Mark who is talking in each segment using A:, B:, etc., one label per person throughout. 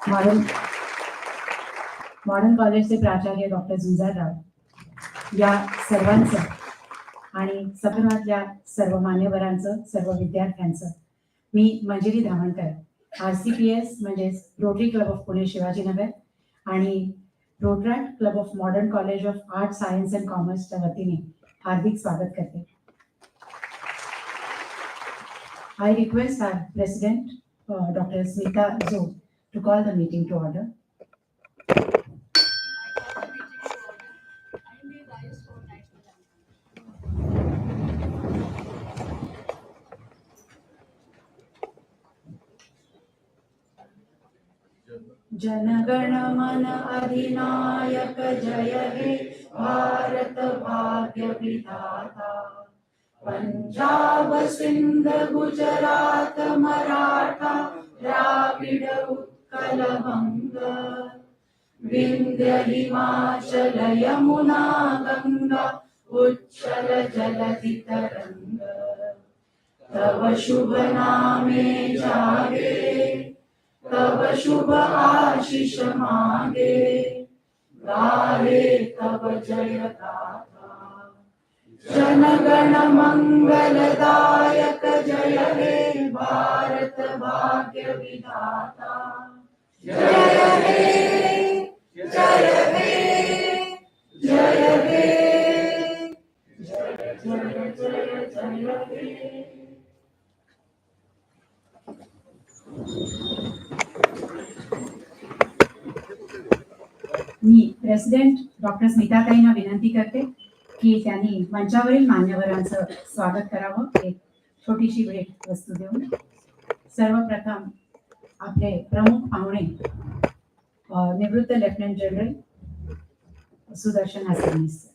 A: Modern कॉलेजचे प्राचार्य doctor Jhunjarrao या सर्वांचं आणि सभागृहातल्या सर्व मान्यवरांचं, सर्व विद्यार्थ्यांचं मी मंजिरी धामणकर RCPS म्हणजेच Rotary club of Pune Shivajinagar आणि Rotaract club of modern college of art science and कॉमर्सच्या वतीने हार्दिक स्वागत करते. I request our President, Dr. Smita Zog, to call the meeting to order. जनगण मन अधिनायक जय हे भारत भाग्य विधाता. पंजाब सिंध गुजरात मराठा द्राविड उत्कल बंग. विंध्य हिमाचल यमुना गंगा उच्चल जलधि तरंग. तव शुभ नामे जागे तव शुभ आशीष मागे. गाहे तव जय गाथा. जनगण मंगलदायक जय हे भारत भाग्य विधाता. जय हे जय हे जय हे जय जय जय जय हे. मी प्रेसिडेंट डॉक्टर स्मिताताईंना विनंती करते की त्यांनी मंचावरील मान्यवरांचं स्वागत करावं, एक छोटीशी भेट वस्तू देऊन. सर्वप्रथम आपले प्रमुख पाहुणे निवृत्त लेफ्टनंट जनरल सुदर्शन हसनीस.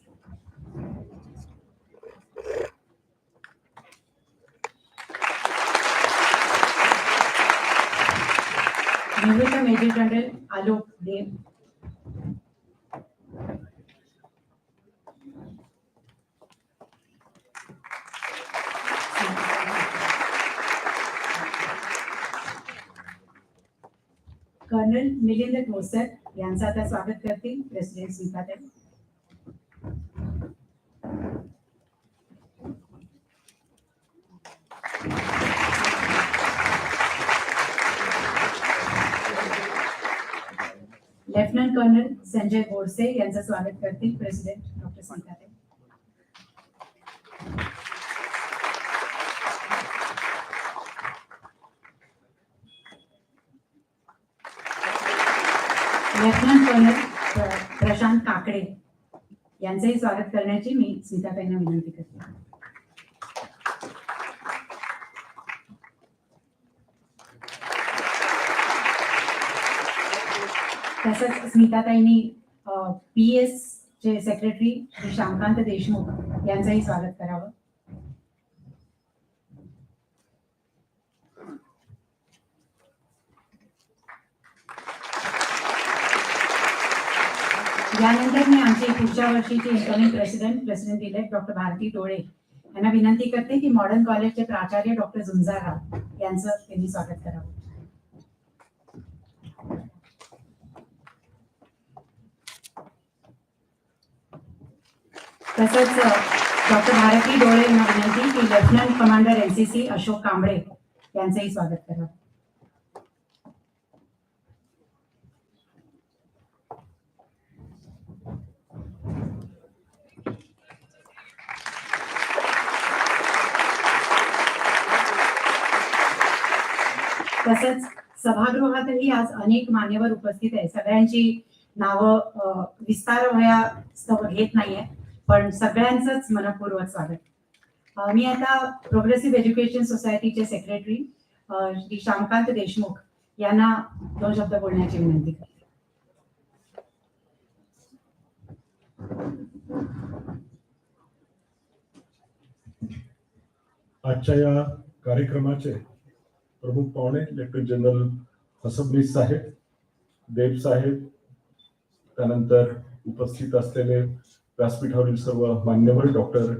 A: निवृत्त major general Alok Dev. Colonel Milind Thosar यांचं आता स्वागत करतील प्रेसिडेंट स्मिताताई. लेफ्टनंट कर्नल संजय गोडसे यांचं स्वागत करतील प्रेसिडेंट डॉक्टर स्मिताताई. लेफ्टनंट कर्नल प्रशांत काकडे यांचंही स्वागत करण्याची मी स्मिताताईंना विनंती करते. तसंच स्मिताताईंनी PS चे सेक्रेटरी श्री श्यामकांत देशमुख यांचंही स्वागत करावं. यानंतर मी आमचे पुढच्या वर्षीचे incoming president elect doctor Bharati Dole यांना विनंती करते की मॉडर्न कॉलेजचे प्राचार्य डॉक्टर झुंजारराव यांचं त्यांनी स्वागत करावं. तसंच डॉक्टर भारती डोळे यांना विनंती की lieutenant commander NCC Ashok Kamble यांचंही स्वागत करावं. तसंच सभागृहातही आज अनेक मान्यवर उपस्थित आहे. सगळ्यांची नावं विस्तार घेत नाहीये, पण सगळ्यांचंच मनपूर्वक स्वागत. मी आता प्रोग्रेसिव्ह एज्युकेशन सोसायटीचे सेक्रेटरी श्री श्यामकांत देशमुख यांना 2 शब्द बोलण्याची विनंती करते.
B: आजच्या या कार्यक्रमाचे प्रमुख पाहुणे लेफ्टनंट जनरल हसनीस साहेब, देव साहेब, त्यानंतर उपस्थित असलेले व्यासपीठावरील सर्व मान्यवर, डॉक्टर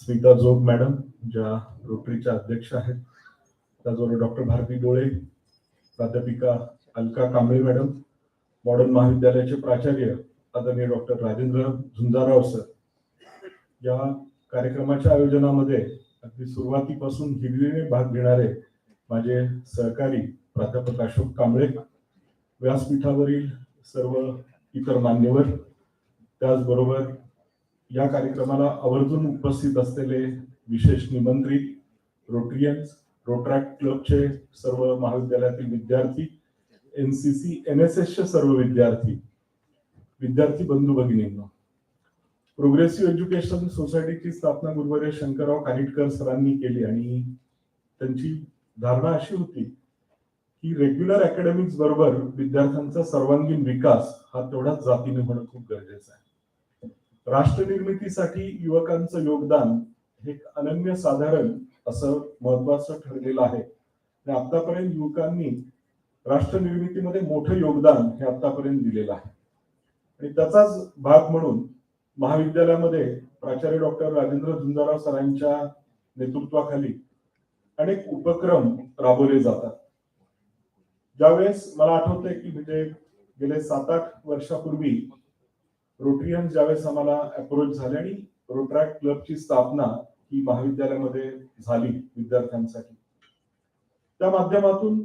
B: स्मिता जोग मॅडम ज्या रोटरीच्या अध्यक्ष आहेत, त्याचबरोबर डॉक्टर भारती डोळे, प्राध्यापिका अलका कांबळे मॅडम, मॉडर्न महाविद्यालयाचे प्राचार्य आदरणीय डॉक्टर राजेंद्र झुंजाराव सर, या कार्यक्रमाच्या आयोजनामध्ये अगदी सुरुवातीपासून हिरिरीने भाग घेणारे माझे सहकारी प्राध्यापक अशोक कांबळे, व्यासपीठावरील सर्व इतर मान्यवर, त्याचबरोबर या कार्यक्रमाला आवर्जून उपस्थित असलेले विशेष निमंत्रित, रोटरियन्स, रोटरॅक्ट क्लबचे सर्व महाविद्यालयातील विद्यार्थी, NCC NSS चे सर्व विद्यार्थी बंधू भगिनींनो, प्रोग्रेसिव्ह एज्युकेशन सोसायटीची स्थापना गुरुवर्य शंकरराव कानिटकर सरांनी केली आणि त्यांची धारणा अशी होती की रेग्युलर अकॅडमिक्स बरोबर विद्यार्थ्यांचा सर्वांगीण विकास हा तेवढाच जातीने होणं खूप गरजेचं आहे. राष्ट्र निर्मितीसाठी युवकांचं योगदान हे अनन्यसाधारण असं महत्वाचं ठरलेलं आहे. आणि आतापर्यंत युवकांनी राष्ट्र निर्मितीमध्ये मोठं योगदान हे आतापर्यंत दिलेलं आहे. आणि त्याचाच भाग म्हणून महाविद्यालयामध्ये प्राचार्य डॉक्टर राजेंद्र झुंजाराव सरांच्या नेतृत्वाखाली अनेक उपक्रम राबवले जातात. ज्यावेळेस मला आठवतंय की म्हणजे गेले 7-8 वर्षापूर्वी रोटरियन ज्यावेळेस आम्हाला अप्रोच झाले आणि रोटरॅक्ट क्लबची स्थापना ही महाविद्यालयामध्ये झाली विद्यार्थ्यांसाठी, त्या माध्यमातून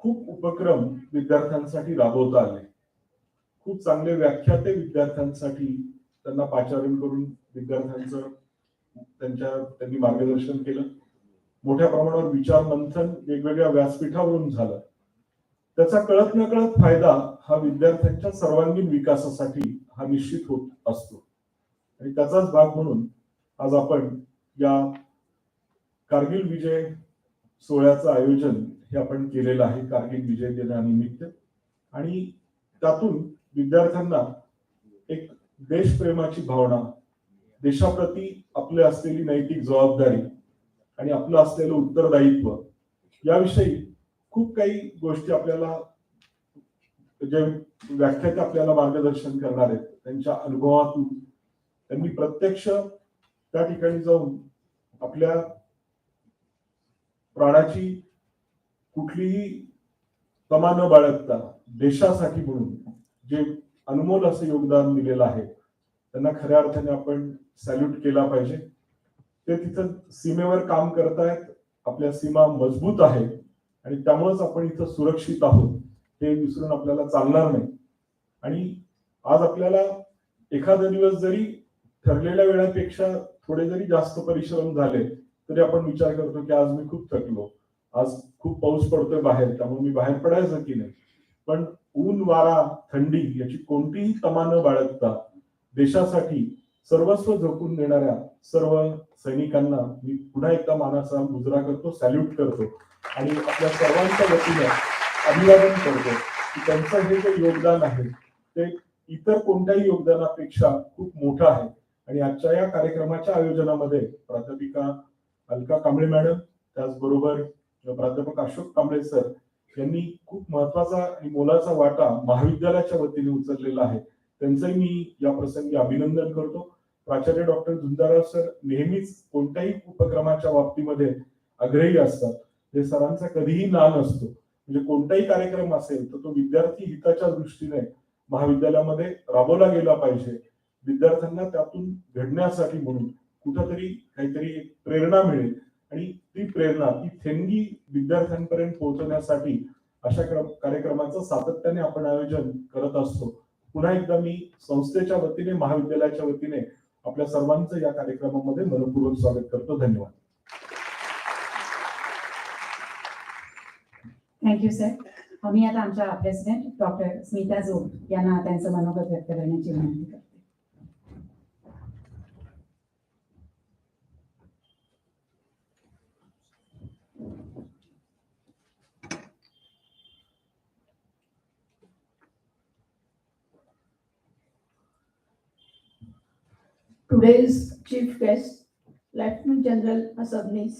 B: खूप उपक्रम विद्यार्थ्यांसाठी राबवता आले. खूप चांगले व्याख्याते विद्यार्थ्यांसाठी त्यांना पाचारण करून विद्यार्थ्यांचं त्यांनी मार्गदर्शन केलं. मोठ्या प्रमाणावर विचार मंथन वेगवेगळ्या व्यासपीठावरून झालं. त्याचा कळत नकळत फायदा हा विद्यार्थ्यांच्या सर्वांगीण विकासासाठी हा निश्चित होत असतो. आणि त्याचाच भाग म्हणून आज आपण या कारगिल विजय सोहळ्याचं आयोजन हे आपण केलेलं आहे कारगिल विजय दिनानिमित्त. आणि त्यातून विद्यार्थ्यांना एक देशप्रेमाची भावना, देशाप्रती आपले असलेली नैतिक जबाबदारी आणि आपलं असलेलं उत्तरदायित्व याविषयी खूप काही गोष्टी आपल्याला जे व्याख्याते आपल्याला मार्गदर्शन करणार आहेत त्यांच्या अनुभवातून त्यांनी प्रत्यक्ष त्या ठिकाणी जाऊन आपल्या प्राणाची कुठलीही तमा न बाळगता देशासाठी म्हणून जे अनमोल असं योगदान दिलेलं आहे त्यांना खऱ्या अर्थाने आपण सॅल्यूट केला पाहिजे. ते तिथं सीमेवर काम करतायत, आपल्या सीमा मजबूत आहेत आणि त्यामुळेच आपण इथं सुरक्षित आहोत हे विसरून आपल्याला चालणार नाही. आणि आज आपल्याला एखादा दिवस जरी ठरलेल्या वेळापेक्षा थोडे जरी जास्त परिश्रम झाले तरी आपण विचार करतो की आज मी खूप थकलो, आज खूप पाऊस पडतोय बाहेर, त्यामुळे मी बाहेर पडायचं की नाही. पण ऊन, वारा, थंडी याची कोणतीही तमा न बाळगता देशासाठी सर्वस्व झोकून देणाऱ्या सर्व सैनिकांना मी पुन्हा एकदा मानाचा मुजरा करतो, सॅल्यूट करतो आणि आपल्या सर्वांच्या वतीने अभिवादन करतो की त्यांचं हे जे योगदान आहे ते इतर कोणत्याही योगदानापेक्षा खूप मोठं आहे. आणि आजच्या या कार्यक्रमाच्या आयोजनामध्ये प्राध्यापिका अलका कांबळे मॅडम, त्याचबरोबर प्राध्यापक अशोक कांबळे सर यांनी खूप महत्वाचा आणि मोलाचा वाटा महाविद्यालयाच्या वतीने उचललेला आहे. त्यांचंही मी या प्रसंगी अभिनंदन करतो. प्राचार्य डॉक्टर झुंजाराव सर नेहमीच कोणत्याही उपक्रमाच्या बाबतीमध्ये आग्रही असतात. हे सरांचा कधीही ना नसतो. म्हणजे कोणताही कार्यक्रम असेल तर तो विद्यार्थी हिताच्या दृष्टीने महाविद्यालयामध्ये राबवला गेला पाहिजे. विद्यार्थ्यांना त्यातून घडण्यासाठी म्हणून कुठंतरी काहीतरी एक प्रेरणा मिळेल आणि ती प्रेरणा, ती थेंगी विद्यार्थ्यांपर्यंत पोहोचवण्यासाठी अशा कार्यक्रमाचं सातत्याने आपण आयोजन करत असतो. पुन्हा एकदा मी संस्थेच्या वतीने, महाविद्यालयाच्या वतीने आपल्या सर्वांचं या कार्यक्रमामध्ये मनपूर्वक स्वागत करतो. धन्यवाद.
A: Thank you sir. मी आता आमच्या प्रेसिडेंट डॉक्टर स्मिता जोग यांना त्यांचं मनोगत व्यक्त करण्याची विनंती करते.
C: Today's chief guest, Lieutenant General Asabnis,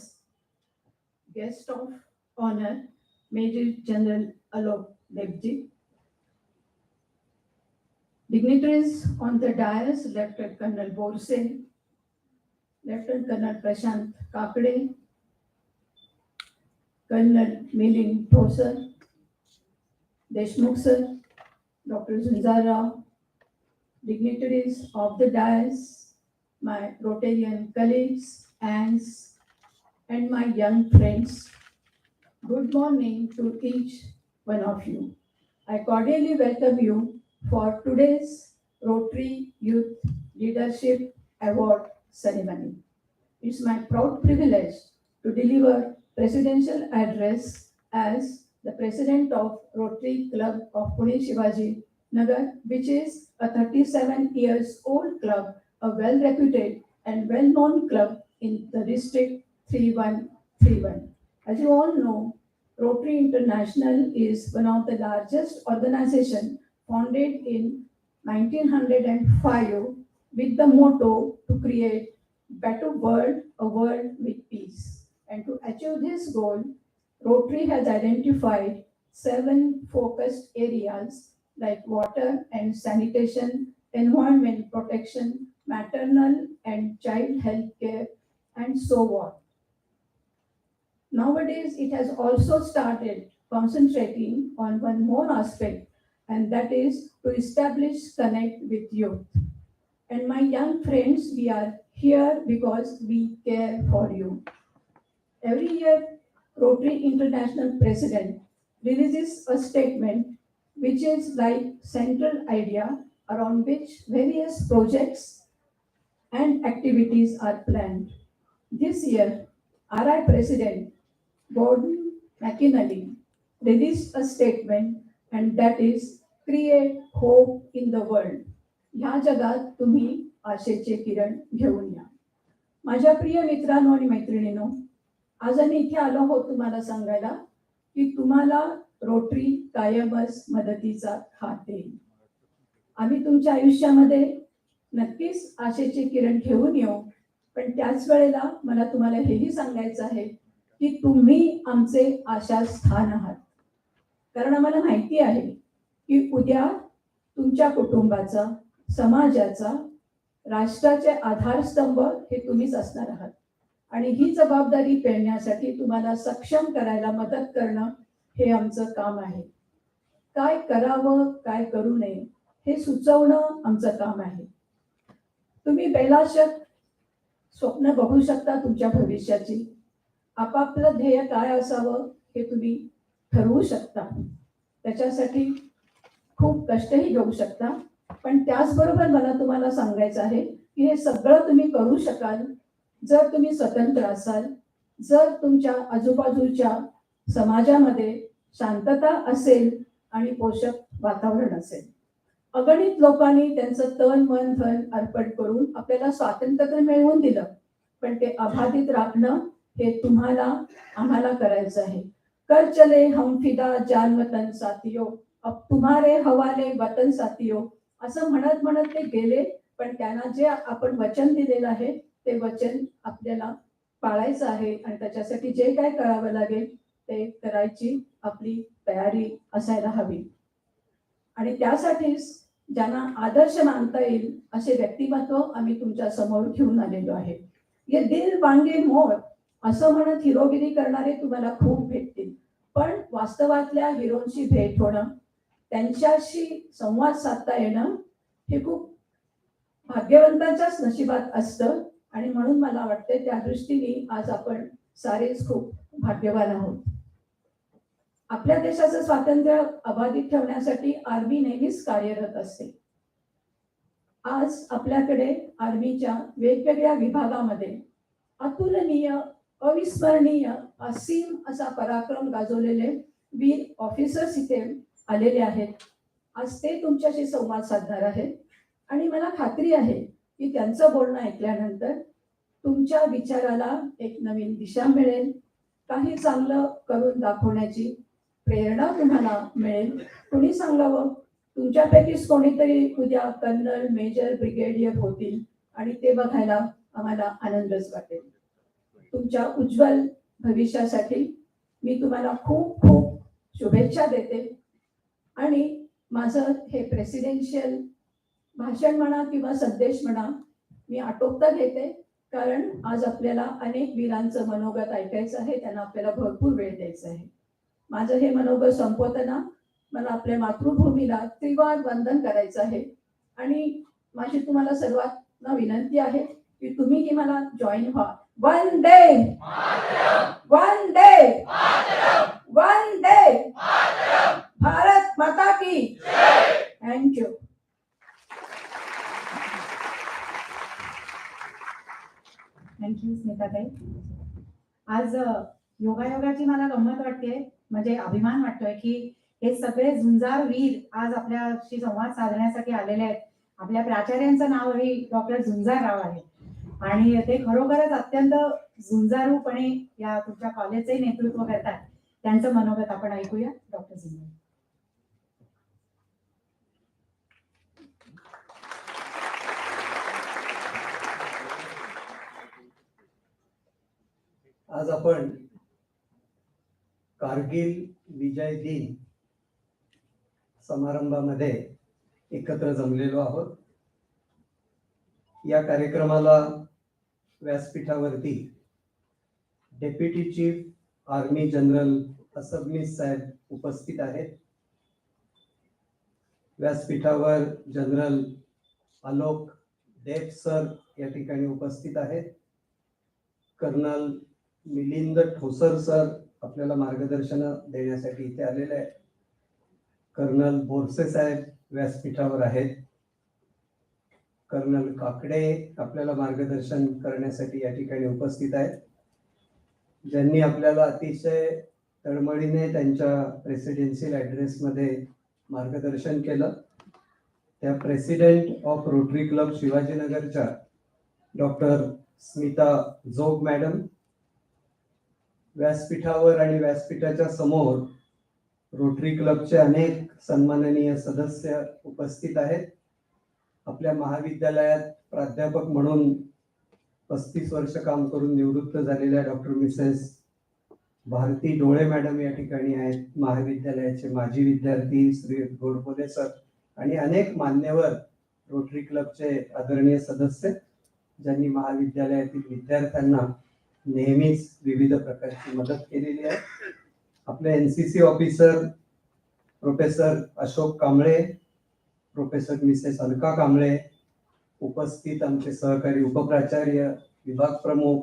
C: guest of honor, Major General Alok Devji, dignitaries on the dais, Lieutenant Colonel Borse, Lieutenant Colonel Prashant Kakade, Colonel Milind Thoser, Deshmukh sir, Dr. Zunzar Rao, dignitaries of the dais, my Rotarian colleagues, aunts, and my young friends, good morning to each one of you. I cordially welcome you for today's Rotary Youth Leadership Award ceremony. It's my proud privilege to deliver presidential address as the president of Rotary Club of Pune Shivaji Nagar, which is a 37 years old club, a well reputed and well known club in the district 3131. As you all know, Rotary International is one of the largest organization founded in 1905 with the motto to create better world, a world with peace. And to achieve this goal, Rotary has identified 7 focused areas like water and sanitation, environment protection, maternal and child health care, and so on. Nowadays, it has also started concentrating on one more aspect, and that is to establish connect with youth. And my young friends, we are here because we care for you. Every year, Rotary International President releases a statement which is like central idea around which various projects and activities are planned. This year, RI President Gordon McKinley released a statement, and that is create hope in the world. ह्या जगात तुम्ही आशेचे किरण घेऊन या. माझ्या प्रिय मित्रांनो आणि मैत्रिणींनो, आज आम्ही इथे आलो आहोत तुम्हाला सांगायला की तुम्हाला रोटरी कायमच मदतीचा हात देईल. आम्ही तुमच्या आयुष्यामध्ये नक्कीच आशेचे किरण घेऊन येऊ, पण त्याच वेळेला मला तुम्हाला हेही सांगायचं आहे की तुम्ही आमचे आशास्थान आहात. कारण आम्हाला माहिती आहे की उद्या तुमच्या कुटुंबाचा, समाजाचा, राष्ट्राचे आधारस्तंभ हे तुम्हीच असणार आहात. आणि ही जबाबदारी पेलण्यासाठी तुम्हाला सक्षम करायला मदत करणं हे आमचं काम आहे. काय करावं, काय करू नये हे सुचवणं आमचं काम आहे. तुम्ही बेलाशक स्वप्न बघू शकता तुमच्या भविष्याची. आपापलं ध्येय काय असावं हे तुम्ही ठरवू शकता. त्याच्यासाठी खूप कष्टही घेऊ शकता. पण त्याचबरोबर मला तुम्हाला सांगायचं आहे की हे सगळं तुम्ही करू शकाल जर तुम्ही स्वतंत्र असाल, जर तुमच्या आजूबाजूच्या समाजामध्ये शांतता असेल आणि पोषक वातावरण असेल. अगणित लोकांनी त्यांचं तन मन धन अर्पण करून आपल्याला स्वातंत्र्य मिळवून दिलं, पण ते अबाधित राखणं हे तुम्हाला आम्हाला करायचं आहे. कर चले हम फिदा जान वतन साथियो, अब तुम्हारे हवाले वतन साथियो असं म्हणत म्हणत ते गेले. पण त्यांना जे आपण वचन दिलेलं आहे ते वचन आपल्याला पाळायचं आहे आणि त्याच्यासाठी जे काय करावं लागेल ते करायची आपली तयारी असायला हवी. आणि त्यासाठीच ज्यांना आदर्श मानता येईल असे व्यक्तिमत्व आम्ही तुमच्या समोर घेऊन आलेलो आहे. ये दिल वांगे मोर असं म्हणत हिरोगिरी करणारे तुम्हाला खूप भेटतील, पण वास्तवातल्या हिरोंची भेट होणं, त्यांच्याशी संवाद साधता येणं हे खूप भाग्यवंतांच्याच नशिबात असतं. आणि म्हणून मला वाटते त्या दृष्टीने आज आपण सारेच खूप भाग्यवान आहोत. आपल्या देशाचं स्वातंत्र्य अबाधित ठेवण्यासाठी आर्मी नेहमीच कार्यरत असते. आज आपल्याकडे आर्मीच्या वेगवेगळ्या विभागामध्ये अतुलनीय, अविस्मरणीय, असीम असा पराक्रम गाजवलेले वीर ऑफिसर्स इथे आलेले आहेत. आज ते तुमच्याशी संवाद साधणार आहेत आणि मला खात्री आहे की त्यांचं बोलणं ऐकल्यानंतर तुमच्या विचाराला एक नवीन दिशा मिळेल, काही चांगलं करून दाखवण्याची प्रेरणा तुम्हाला मिळेल. कुणी सांगावं, तुमच्यापैकीच कोणीतरी उद्या कर्नल, मेजर, ब्रिगेडियर होतील आणि ते बघायला आम्हाला आनंदच वाटेल. तुमच्या उज्ज्वल भविष्यासाठी मी तुम्हाला खूप खूप शुभेच्छा देते. आणि माझं हे प्रेसिडेन्शियल भाषण म्हणा किंवा संदेश म्हणा मी आटोपता घेते, कारण आज आपल्याला अनेक वीरांचं मनोगत ऐकायचं आहे, त्यांना आपल्याला भरपूर वेळ द्यायचा आहे. माझं हे मनोगत संपवताना मला आपल्या मातृभूमीला त्रिवार वंदन करायचं आहे. आणि माझी तुम्हाला सर्वांना विनंती आहे की तुम्हीही मला जॉईन व्हा. वंदे वंदे वंदे भारत माता की. थँक्यू.
A: थँक्यू स्मिताताई. आज योगायोगाची मला गंमत वाटते, म्हणजे अभिमान वाटतोय की हे सगळे झुंजार वीर आज आपल्याशी संवाद साधण्यासाठी आलेले आहेत. आपल्या प्राचार्यांचं नावही डॉक्टर झुंजारराव आहे आणि ते खरोखरच अत्यंत झुंजारूपणे या तुमच्या कॉलेजचे नेतृत्व करतात. त्यांचं मनोगत आपण ऐकूया. डॉक्टर झुंजार.
D: आज आपण कारगिल विजय दिन समारंभामध्ये एकत्र जमलेलो आहोत. या कार्यक्रमाला व्यासपीठावरती डेप्युटी चीफ आर्मी जनरल असबनीस साहेब उपस्थित आहेत. व्यासपीठावर जनरल आलोक देव सर या ठिकाणी उपस्थित आहेत. कर्नल मिलिंद ठोसर सर आपल्याला मार्गदर्शन देण्यासाठी इथे आलेले आहेत. कर्नल बोरसे साहेब व्यासपीठावर आहेत. कर्नल काकडे आपल्याला मार्गदर्शन करण्यासाठी या ठिकाणी उपस्थित आहेत. ज्यांनी आपल्याला अतिशय तळमळीने त्यांच्या प्रेसिडेन्शियल ॲड्रेसमध्ये मार्गदर्शन केलं, त्या प्रेसिडेंट ऑफ रोटरी क्लब शिवाजीनगरच्या डॉक्टर स्मिता जोग मॅडम, व्यासपीठावर आणि व्यासपीठाच्या समोर रोटरी क्लबचे अनेक सन्माननीय सदस्य उपस्थित आहेत. आपल्या महाविद्यालयात प्राध्यापक म्हणून 35 वर्ष काम करून निवृत्त झालेल्या डॉक्टर मिसेस भारती डोळे मॅडम या ठिकाणी आहेत. महाविद्यालयाचे माजी विद्यार्थी श्री गोडबोले सर आणि अनेक मान्यवर रोटरी क्लबचे आदरणीय सदस्य ज्यांनी महाविद्यालयातील विद्यार्थ्यांना नेहमीच विविध प्रकारची मदत केलेली आहे. आपले NCC officer professor Ashok Kamble, professor Mrs Alka Kamble, उपस्थित आमचे सहकारी उपप्राचार्य, विभाग प्रमुख,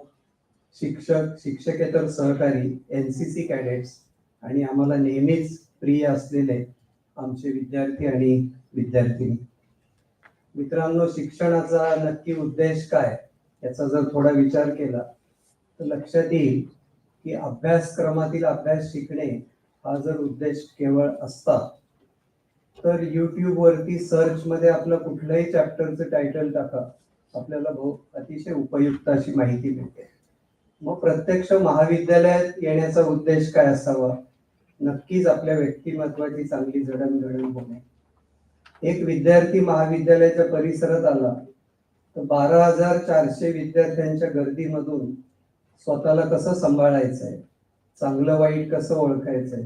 D: शिक्षक, शिक्षकेतर सहकारी, NCC कॅडेट्स आणि आम्हाला नेहमीच प्रिय असलेले आमचे विद्यार्थी आणि विद्यार्थिनी. मित्रांनो, शिक्षणाचा नक्की उद्देश काय याचा जर थोडा विचार केला तर लक्षात येईल की अभ्यासक्रमातील अभ्यास शिकणे हा जर उद्देश केवळ असता तर YouTube वरती सर्च मध्ये आपलं कुठल्याही चॅप्टरचं टायटल टाका, आपल्याला अतिशय उपयुक्त अशी माहिती मिळते. मग प्रत्यक्ष महाविद्यालयात येण्याचा उद्देश काय असावा? नक्कीच आपल्या व्यक्तिमत्वाची चांगली जडणघडण होणे. एक विद्यार्थी महाविद्यालयाच्या परिसरात आला तर 12,400 विद्यार्थ्यांच्या गर्दीमधून स्वतःला कसं सांभाळायचंय, चांगलं वाईट कसं ओळखायचंय,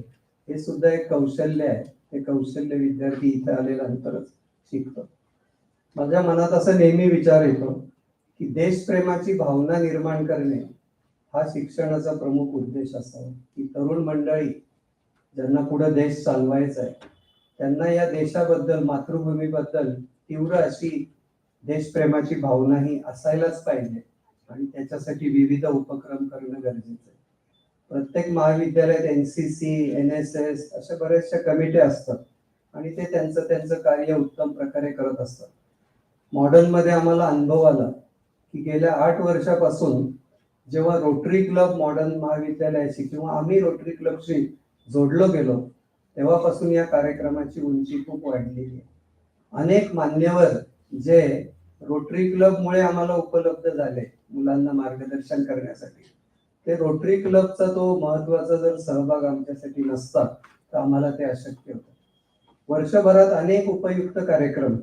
D: हे सुद्धा एक कौशल्य आहे. हे कौशल्य विद्यार्थी इथे आल्यानंतरच शिकतो. माझ्या मनात असा नेहमी विचार येतो की देशप्रेमाची भावना निर्माण करणे हा शिक्षणाचा प्रमुख उद्देश असावा. की तरुण मंडळी ज्यांना पुढे देश चालवायचा आहे त्यांना या देशाबद्दल, मातृभूमीबद्दल तीव्र अशी देशप्रेमाची भावनाही असायलाच पाहिजे आणि त्याच्यासाठी विविध उपक्रम करणं गरजेचं आहे. प्रत्येक महाविद्यालयात NCC, NSS अशा बऱ्याचशा कमिट्या असतात आणि ते त्यांचं कार्य उत्तम प्रकारे करत असतात. मॉडर्नमध्ये आम्हाला अनुभव आला की गेल्या 8 वर्षापासून जेव्हा रोटरी क्लब मॉडर्न महाविद्यालयाशी किंवा आम्ही रोटरी क्लबशी जोडलो गेलो तेव्हापासून या कार्यक्रमाची उंची खूप वाढलेली आहे. अनेक मान्यवर जे रोटरी क्लबमुळे आम्हाला उपलब्ध झाले मुलांना मार्गदर्शन करण्यासाठी, ते रोटरी क्लबचा तो महत्वाचा जर सहभाग आमच्यासाठी नसता तर आम्हाला ते अशक्य होतं. वर्षभरात अनेक उपयुक्त कार्यक्रम,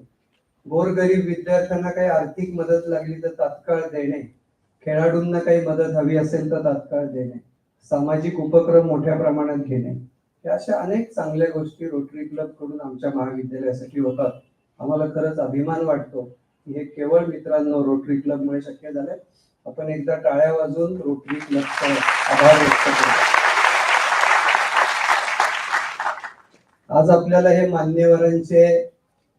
D: गोरगरीब विद्यार्थ्यांना काही आर्थिक मदत लागली तर तात्काळ देणे, खेळाडूंना काही मदत हवी असेल तर तात्काळ देणे, सामाजिक उपक्रम मोठ्या प्रमाणात घेणे, या अशा अनेक चांगल्या गोष्टी रोटरी क्लब कडून आमच्या महाविद्यालयासाठी होतात. आम्हाला खरंच अभिमान वाटतो की हे केवळ मित्रांनो रोटरी क्लबमुळे शक्य झालंय. आपण एकदा टाळ्या वाजवून रोटरी क्लबचा आभार व्यक्त करू. आज आपल्याला हे मान्यवरांचे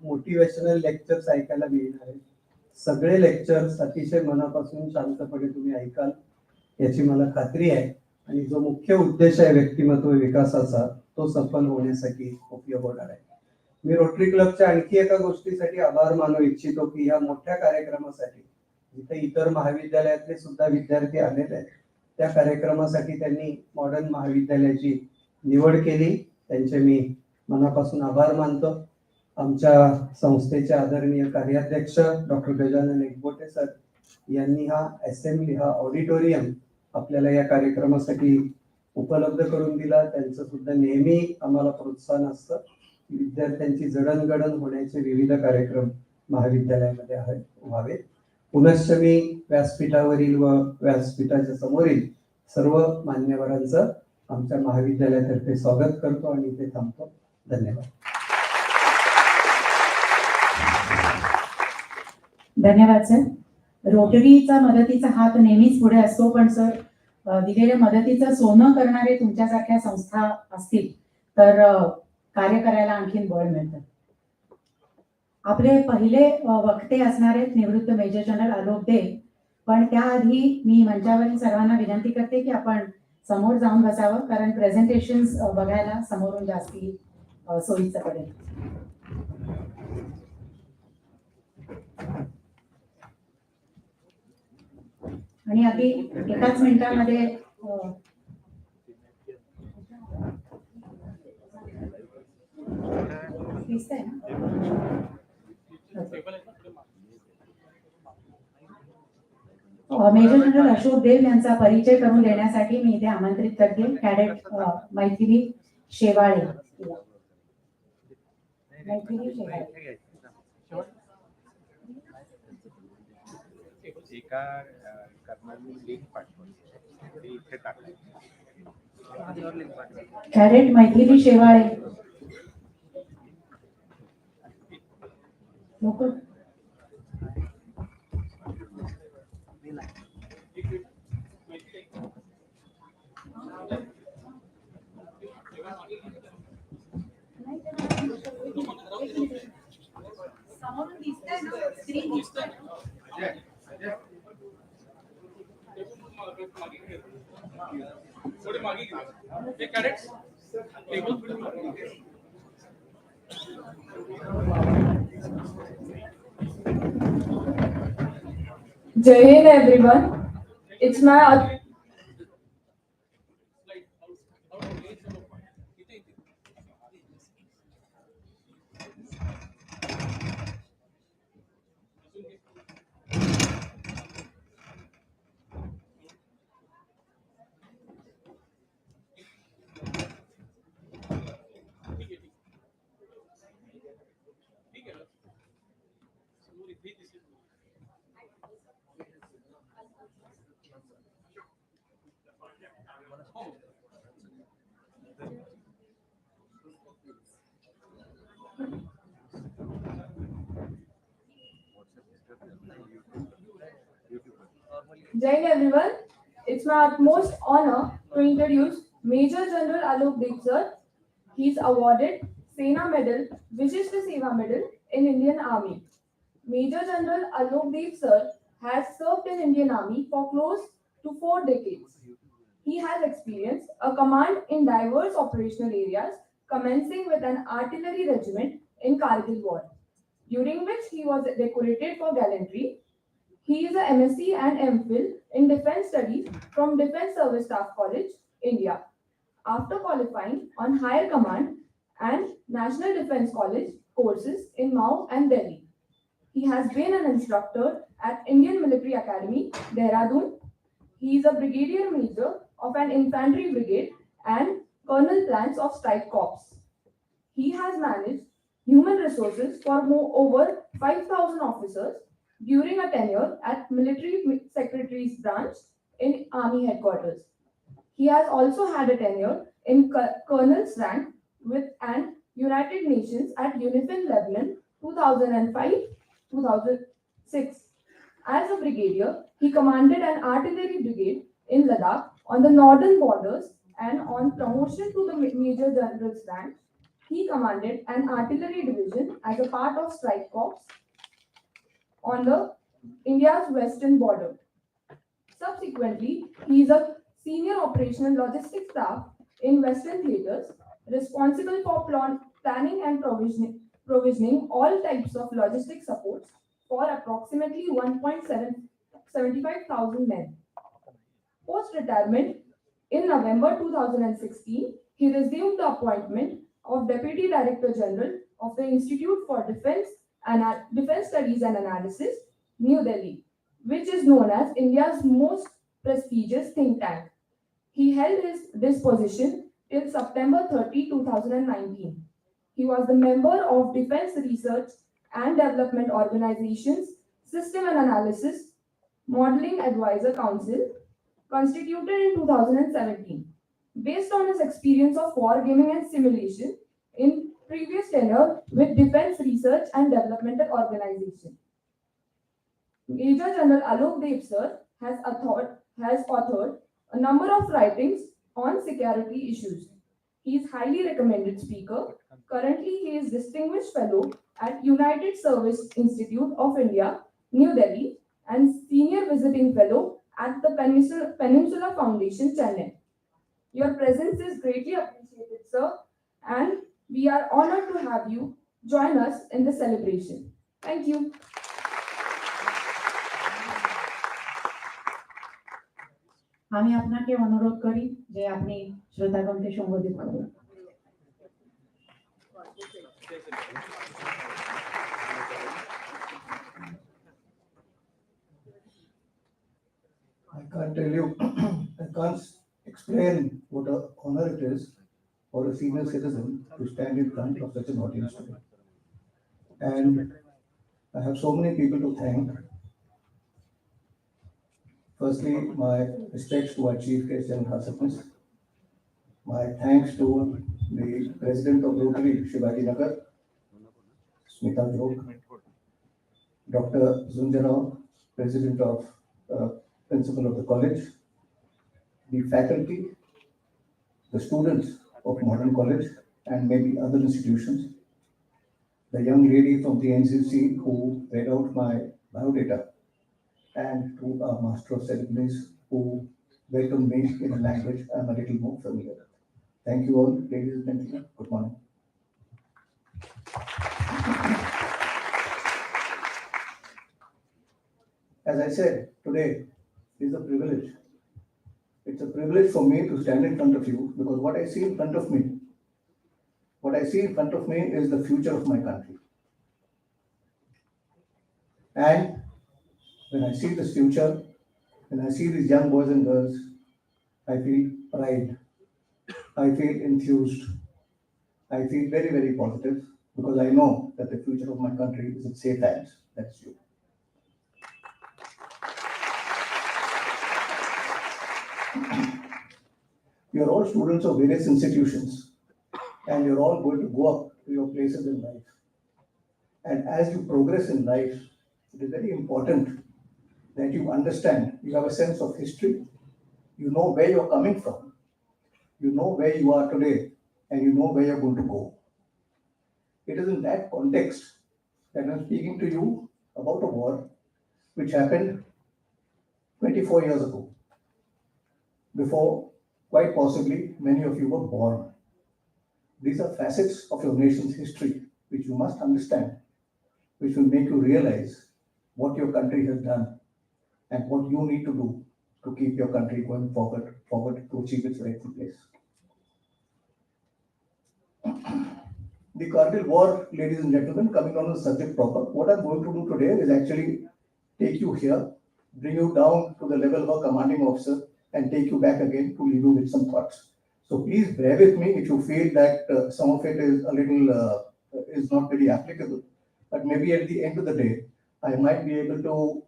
D: मोटिवेशनल लेक्चर्स ऐकायला मिळणार आहे. सगळे लेक्चर्स अतिशय मनापासून शांतपणे तुम्ही ऐकाल याची मला खात्री आहे, आणि जो मुख्य उद्देश आहे व्यक्तिमत्व विकासाचा तो सफल होण्यासाठी उपयोग होणार आहे. मी रोटरी क्लबच्या आणखी एका गोष्टीसाठी आभार मानू इच्छितो की ह्या मोठ्या कार्यक्रमासाठी जिथे इतर महाविद्यालयातले सुद्धा विद्यार्थी आलेले आहेत, त्या कार्यक्रमासाठी त्यांनी मॉडर्न महाविद्यालयाची निवड केली. त्यांचे मी मनापासून आभार मानतो. आमच्या संस्थेचे आदरणीय कार्याध्यक्ष डॉक्टर गजानन एकबोटे सर यांनी हा असेंब्ली, हा ऑडिटोरियम आपल्याला या कार्यक्रमासाठी उपलब्ध करून दिला. त्यांचं सुद्धा नेहमी आम्हाला प्रोत्साहन असतं. विद्यार्थ्यांची जडणघडण होण्याचे विविध कार्यक्रम महाविद्यालयामध्ये व्हावे. पुनश्च मी व्यासपीठावरील व व्यासपीठाच्या समोरील सर्व मान्यवरांचं आमच्या महाविद्यालयातर्फे स्वागत करतो आणि इथे थांबतो. धन्यवाद.
A: धन्यवाद सर. रोटरीचा मदतीचा हात नेहमीच पुढे असतो, पण सर दिलेल्या मदतीचं सोनं करणारे तुमच्यासारख्या संस्था असतील तर कार्य करायला आणखीन बळ मिळतं. आपले पहिले वक्ते असणार आहेत निवृत्त मेजर जनरल आलोक दे, पण त्याआधी मी मंचावरील सर्वांना विनंती करते की आपण समोर जाऊन बसावं, कारण प्रेझेंटेशन्स बघायला समोरून जास्ती सोयीचं पडेल. आणि अगदी एकाच मिनिटामध्ये दिसतंय ना. मेजर जनरल अशोक देव यांचा परिचय करून देण्यासाठी मी इथे आमंत्रित करते कॅडेट मैथिली शेवाळे. मैथिली शेवाळे
E: एका कर्मचारी लिंक पाठवली ते इथे टाकायचं.
A: कॅडेट मैथिली शेवाळे लोक समोरून दिसतंय ना, स्क्रीन दिसतंय.
F: थोडे मागे घे. एक कॅडेट्स टेबल थोडे मागे.
C: Jai Hind everyone. It's my Jai Hind everyone. It's my utmost honor to introduce Major General Alok Dev sir. He's awarded Sena Medal, Vishishta Seva Medal in Indian Army. Major General Alok Dev sir has served in Indian Army for close to 4 decades. He has experienced a command in diverse operational areas, commencing with an artillery regiment in Kargil War, during which he was decorated for gallantry. He is a MSc and MPhil in Defence Studies from Defence Service Staff College, India. After qualifying on Higher Command and National Defence College courses in Mao and Delhi, he has been an instructor at Indian Military Academy, Dehradun. He is a Brigadier Major of an Infantry Brigade and Colonel Plans of Strike Corps. He has managed human resources for over 5,000 officers during a tenure at Military Secretary's branch in Army Headquarters. He has also had a tenure in Colonel's rank with an United Nations at UNIFIL Lebanon 2005-2006. As a brigadier, he commanded an artillery brigade in Ladakh on the northern borders, and on promotion to the Major General's rank,
G: He commanded an artillery division as a part of Strike Corps on the India's western border. Subsequently, he is a senior operational logistics staff in Western Theatres, responsible for planning and provisioning all types of logistic supports for approximately 1.75 thousand men. Post retirement, in November 2016, he resumed the appointment of Deputy Director General of the Institute for Defense Studies and Analysis, New Delhi, which is known as India's most prestigious think tank. He held this position till September 30, 2019. He was the member of Defense Research and Development Organization's System and Analysis Modeling Advisor Council, constituted in 2017. Based on his experience of wargaming and simulation in previous tenure with Defense Research and Development Organization. Major General Alok Dev sir has authored a number of writings on security issues. He is highly recommended speaker. Currently, he is Distinguished Fellow at United Service Institute of India, New Delhi, and Senior Visiting Fellow at the Peninsula Foundation, Chennai. Your presence is greatly appreciated, sir, and we are honored to have you join us in the celebration. Thank you.
A: আমি আপনাকে অনুরোধ করি যে আপনি শ্রোতাগণকে সম্বোধিত করুন।
D: I can't tell you, I can't explain what an honor it is for a senior citizen to stand in front of such an audience today. And I have so many people to thank. Firstly, my respects to our Chief Guest and Her Highness. My thanks to the President of Rotary, Shivaji Nagar, Smita Jog, Dr. Zunjarao, President of Principal of the College, the faculty, the students of Modern College and maybe other institutions, the young lady from the NCC who read out my biodata, and to our Master of Ceremonies who welcomed me in a language I'm a little more familiar with. Thank you all, ladies and gentlemen. Good morning. As I said, today is a privilege. It's a privilege for me to stand in front of you because what I see in front of me is the future of my country. And when I see this future, when I see these young boys and girls, I feel pride. I feel enthused. I feel very, very positive because I know that the future of my country is in safe hands. That's you. You're all students of various institutions and you're all going to go up to your places in life. And as you progress in life, it is very important that you understand, you have a sense of history, you know where you're coming from, you know where you are today, and you know where you're going to go. It is in that context that I'm speaking to you about a war which happened 24 years ago, before quite possibly many of you were born. These are facets of your nation's history which you must understand, which will make you realize what your country has done and what you need to do to keep your country going forward to achieve its rightful place. The Kargil War, ladies and gentlemen, coming on the subject proper, what I'm going to do today is actually take you here, bring you down to the level of a commanding officer, and take you back again to leave you with some thoughts. So please bear with me if you feel that some of it is a little is not very applicable. But maybe at the end of the day, I might be able to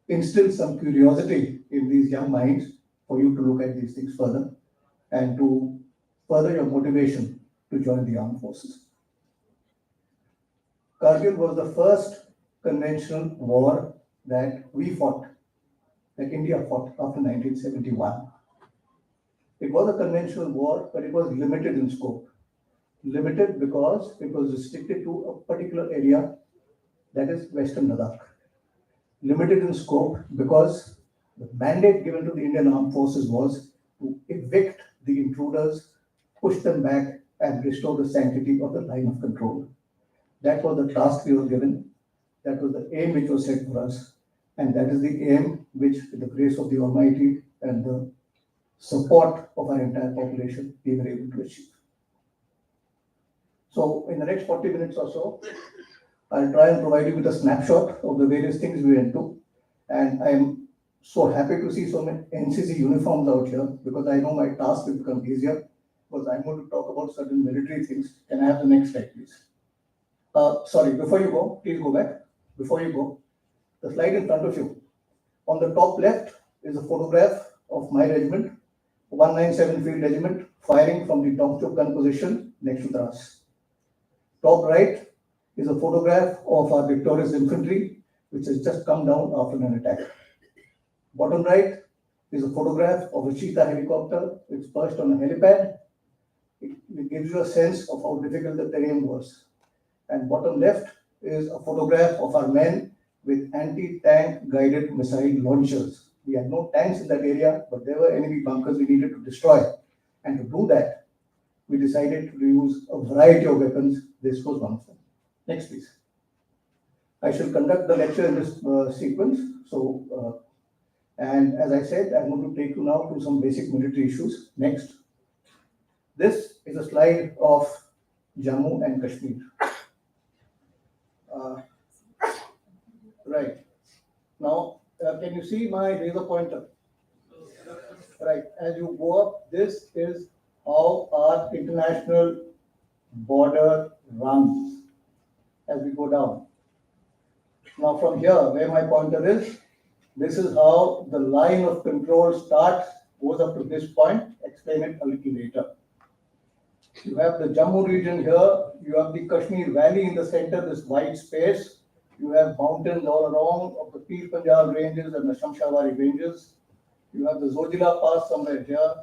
D: instill some curiosity in these young minds for you to look at these things further and to further your motivation to join the armed forces. Kargil was the first conventional war that we fought, that India fought after 1971. It was a conventional war, but it was limited in scope. Limited because it was restricted to a particular area, that is Western Ladakh. Limited in scope because the mandate given to the Indian Armed Forces was to evict the intruders, push them back, and restore the sanctity of the line of control. That was the task we were given. That was the aim which was set for us. And that is the aim which, with the grace of the Almighty and the support of our entire population, we were able to achieve. So, in the next 40 minutes or so, I'll try and provide you with a snapshot of the various things we went to. And I'm so happy to see so many NCC uniforms out here because I know my task will become easier because I'm going to talk about certain military things. Can I have the next slide, please? Sorry, before you go, please go back. Before you go, the slide in front of you. On the top left is a photograph of my regiment, 197 Field Regiment, firing from the Dongchuk gun position next to Dras. Top right is a photograph of our victorious infantry, which has just come down after an attack. Bottom right is a photograph of a cheetah helicopter which perched on a helipad. It gives you a sense of how difficult the terrain was. And bottom left is a photograph of our men with anti-tank guided missile launchers. We had no tanks in that area, but there were enemy bunkers we needed to destroy. And to do that, we decided to use a variety of weapons. This was one of them. Next, please. I shall conduct the lecture in this sequence. So, and as I said, I'm going to take you now to some basic military issues. Next. This is a slide of Jammu and Kashmir. Right. Now, can you see my laser pointer? Right. As you go up, this is how our international border runs as we go down. Now, from here, where my pointer is, this is how the line of control starts, goes up to this point. Explain it a little later. You have the Jammu region here. You have the Kashmir Valley in the center, this white space. You have mountains all along of the Pir Panjal ranges and the Shamshawari ranges. You have the Zojila Pass somewhere here.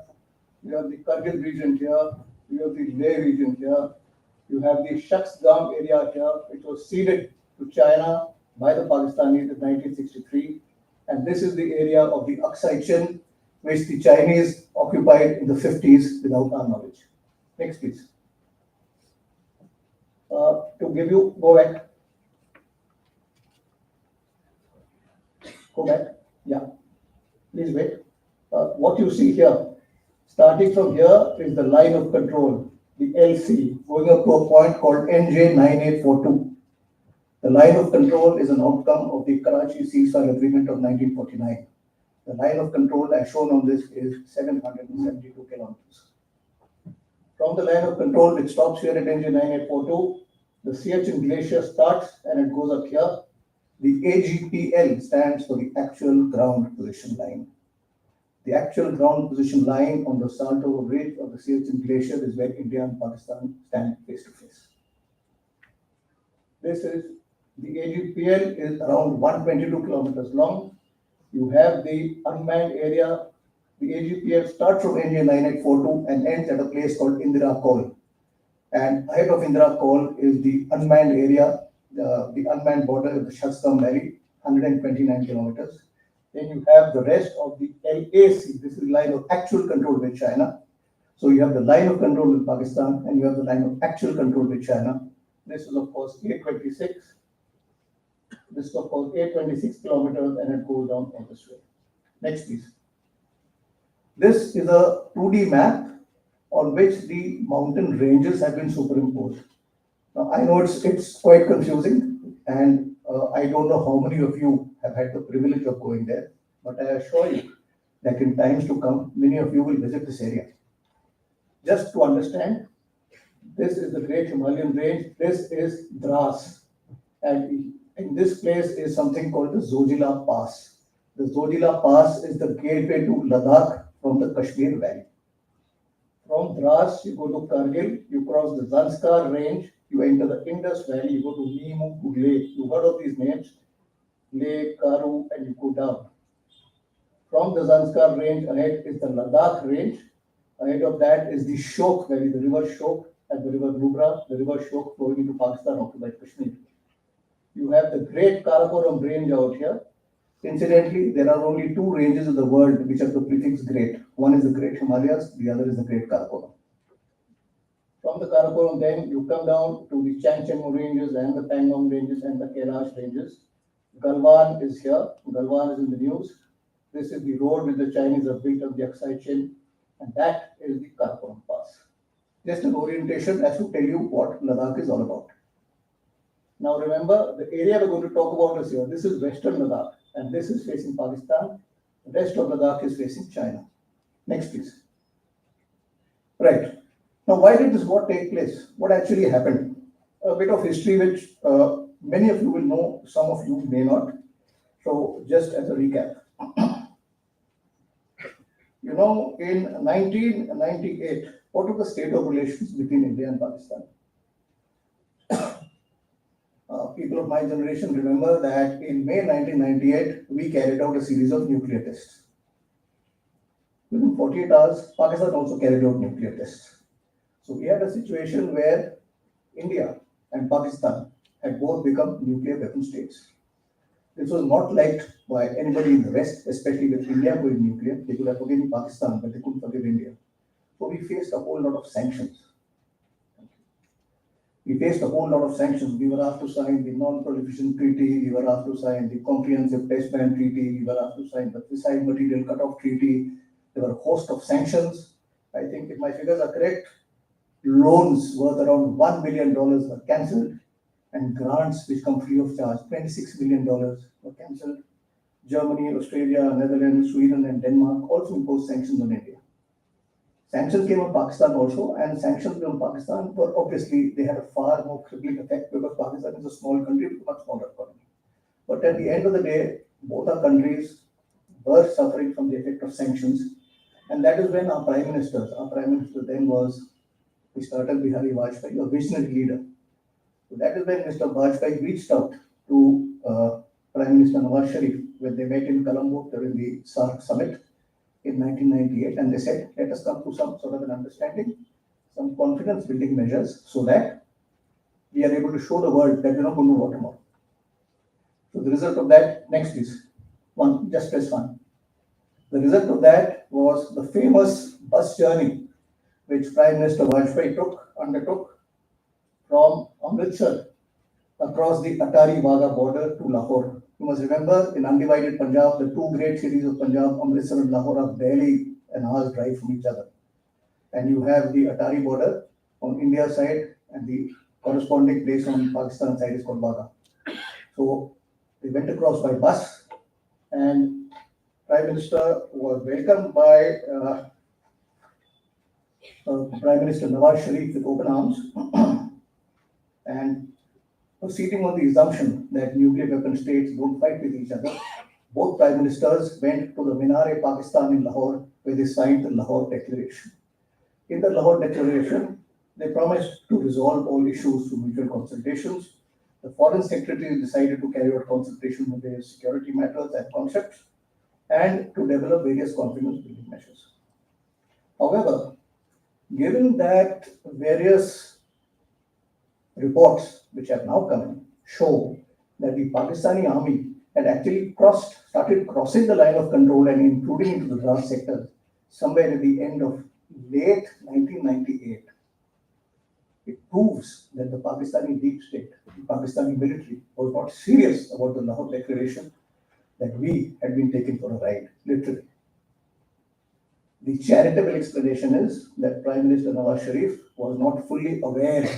D: You have the Kargil region here. You have the Leh region here. You have the Shaksgam area here, which was ceded to China by the Pakistanis in 1963. And this is the area of the Aksai Chin, which the Chinese occupied in the 50s without our knowledge. Next, please. To give you, go back. Go back. Yeah. Please wait. What you see here, starting from here is the line of control, the LC, going up to a point called NJ9842. The line of control is an outcome of the Karachi ceasefire agreement of 1949. The line of control as shown on this is 772 kilometers. From the line of control, which stops here at NJ9842, the Siachen Glacier starts and it goes up here. The AGPL stands for the actual ground position line. The actual ground position line on the Salto Ridge of the Siachen Glacier is where India and Pakistan stand face to face. This is the AGPL is around 122 kilometers long. You have the unmanned area. The AGPL starts from NJ9842 and ends at a place called Indira Kol. And ahead of Indira Kol is the unmanned area, the unmanned border of the Shaksgam Valley, 129 kilometers. Then you have the rest of the LAC. This is the line of actual control with China. So you have the line of control with Pakistan and you have the line of actual control with China. This is of course 826. This is of course 826 kilometers and it goes down on this way. Next, please. This is a 2D map on which the mountain ranges have been superimposed. Now, I know it's quite confusing, and I don't know how many of you have had the privilege of going there, but I assure you that in times to come, many of you will visit this area. Just to understand, this is the Great Himalayan Range, this is Dras, and in this place is something called the Zojila Pass. The Zojila Pass is the gateway to Ladakh from the Kashmir Valley. From Dras, you go to Kargil, you cross the Zanskar range, you enter the Indus Valley, you go to Nimu, to Leh. You've heard of these names, Leh, Karu, and you go down. From the Zanskar range, ahead is the Ladakh range. Ahead of that is the Shok Valley, the river Shok.
H: at the river Nubra, the river Shok flowing into Pakistan occupied Kashmir. You have the great Karakoram range out here. Incidentally, there are only two ranges in the world which have the prefix great. One is the Great Himalayas, the other is the Great Karakoram. From the Karakoram, then you come down to the Changcheng ranges and the Pangong ranges and the Kailash ranges. Galwan is here. Galwan is in the news. This is the road which the Chinese have built on the Aksai Chin, and that is the Karakoram Pass. Just an orientation as to tell you what Ladakh is all about. Now remember, the area we're going to talk about is here. This is Western Ladakh, and this is facing Pakistan. The rest of Ladakh is facing China. Next, please. Right. Now, why did this war take place? What actually happened? A bit of history which many of you will know, some of you may not. So, just as a recap. You know, in 1998, what was the state of relations between India and Pakistan? People of my generation remember that in May 1998, we carried out a series of nuclear tests. Within 48 hours, Pakistan also carried out nuclear tests. So we had a situation where India and Pakistan had both become nuclear weapon states. This was not liked by anybody in the West, especially with India going nuclear. They could have forgiven Pakistan, but they couldn't forgive India. So we faced a whole lot of sanctions. We faced a whole lot of sanctions. We were asked to sign the Non-Proliferation Treaty. We were asked to sign the Comprehensive Test Ban Treaty. We were asked to sign the Fissile Material Cutoff Treaty. There were a host of sanctions. I think if my figures are correct, loans worth around $1 billion were cancelled, and grants which come free of charge, $26 million were cancelled. Germany, Australia, Netherlands, Sweden, and Denmark also imposed sanctions on India. Sanctions came on Pakistan also, and sanctions on Pakistan were obviously, they had a far more crippling effect because Pakistan is a small country with a much smaller economy. But at the end of the day, both our countries were suffering from the effect of sanctions. And that is when our prime minister then was Mr. Atal Bihari Vajpayee, a visionary leader. So that is when Mr. Vajpayee reached out to Prime Minister Nawaz Sharif when they met in Colombo during the SAARC summit in 1998, and they said, let us come to some sort of an understanding, some confidence building measures so that we are able to show the world that we're not going to war tomorrow. So the result of that, next is one, just press one. The result of that was the famous bus journey which Prime Minister Vajpayee undertook from Amritsar across the Atari Wagah border to Lahore. You must remember, in undivided Punjab, the two great cities of Punjab, Amritsar and Lahore, are barely an hour's drive from each other. And you have the Atari border on India side, and the corresponding place on Pakistan side is called Wagah. So they went across by bus, and Prime Minister was welcomed by Prime Minister Nawaz Sharif with open arms, and proceeding on the assumption that nuclear weapon states don't fight with each other, both prime ministers went to the Minar-e-Pakistan in Lahore, where they signed the Lahore Declaration. In the Lahore Declaration, they promised to resolve all issues through mutual consultations. The Foreign Secretary decided to carry out consultations on various security matters and concepts, and to develop various confidence building measures. However, given that various reports which have now come in show that the Pakistani army had actually started crossing the line of control and intruding into the Draft sector somewhere at the end of late 1998. It proves that the Pakistani deep state, the Pakistani military, was not serious about the Lahore Declaration, that we had been taken for a ride, literally. The charitable explanation is that Prime Minister Nawaz Sharif was not fully aware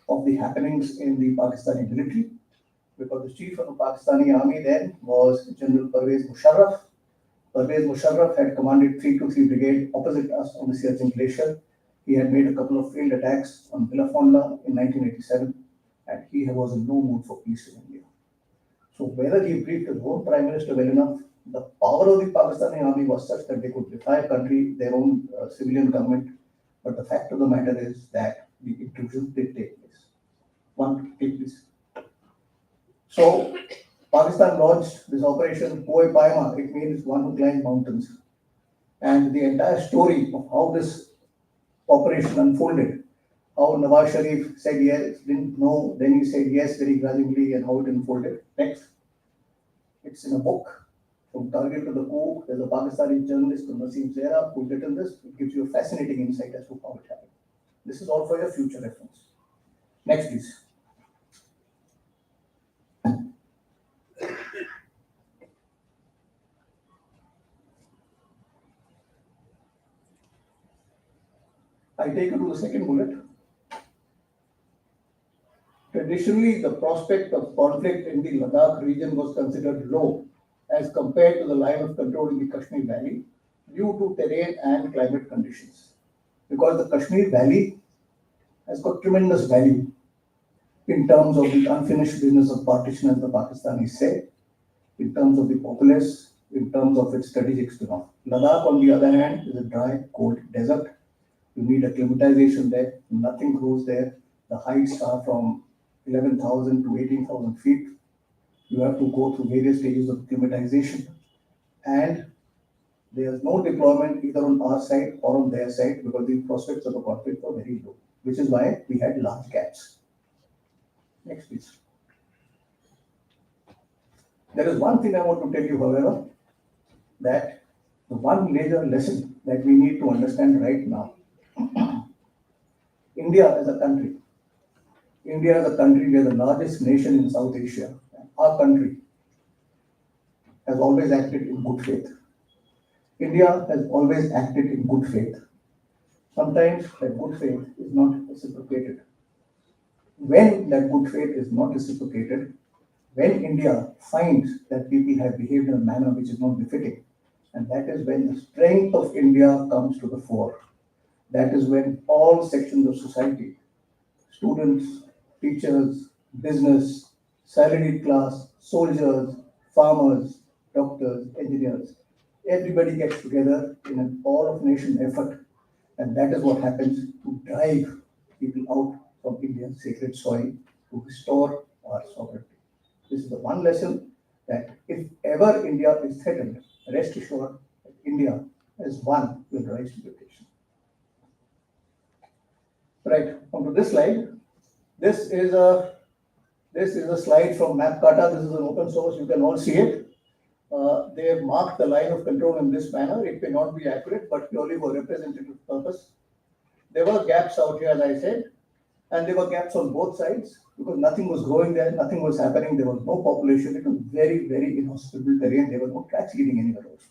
H: of the happenings in the Pakistani military, because the chief of the Pakistani army then was General Pervez Musharraf. Pervez Musharraf had commanded 323 Brigade opposite us on the Siachen Glacier. He had made a couple of failed attacks on Bilafonda in 1987, and he was in no mood for peace in India. So whether he briefed his own prime minister well enough, the power of the Pakistani army was such that they could defy a country, their own civilian government. But the fact of the matter is that the intrusion did take place. One, please. So Pakistan launched this operation Koi Paima. It means one who climbs mountains. And the entire story of how this operation unfolded, how Nawaz Sharif said yes, didn't know, then he said yes very gradually, and how it unfolded. Next. It's in a book, From Target to the Coup. There's a Pakistani journalist, Naseem Zehra, who's written this. It gives you a fascinating insight as to how it happened. This is all for your future reference. Next, please. I take you to the second bullet. Traditionally, the prospect of conflict in the Ladakh region was considered low as compared to the line of control in the Kashmir Valley due to terrain and climate conditions. Because the Kashmir Valley has got tremendous value in terms of the unfinished business of partition, as the Pakistanis say, in terms of the populace, in terms of its strategic spin-off. Ladakh, on the other hand, is a dry, cold desert. You need acclimatization there. Nothing grows there. The heights are from 11,000 to 18,000 feet. You have to go through various stages of acclimatization. And there is no deployment either on our side or on their side because the prospects of a conflict were very low, which is why we had large gaps. Next, please. There is one thing I want to tell you, however, that the one major lesson that we need to understand right now. India as a country. India as a country, we are the largest nation in South Asia. Our country has always acted in good faith. India has always acted in good faith. Sometimes that good faith is not reciprocated. When that good faith is not reciprocated, when India finds that people have behaved in a manner which is not befitting, and that is when the strength of India comes to the fore. That is when all sections of society, students, teachers, business, salaried class, soldiers, farmers, doctors, engineers, everybody gets together in an all-of-nation effort, and that is what happens to drive people out from India's sacred soil to restore our sovereignty. This is the one lesson that if ever India is threatened, rest assured that India as one will rise to the occasion. Right, onto this slide. This is a slide from MapKata. This is an open source. You can all see it. They have marked the line of control in this manner. It may not be accurate, but purely for representative purpose. There were gaps out here, as I said, and there were gaps on both sides because nothing was growing there, nothing was happening. There was no population. It was very, very inhospitable terrain. There were no cats eating anywhere else.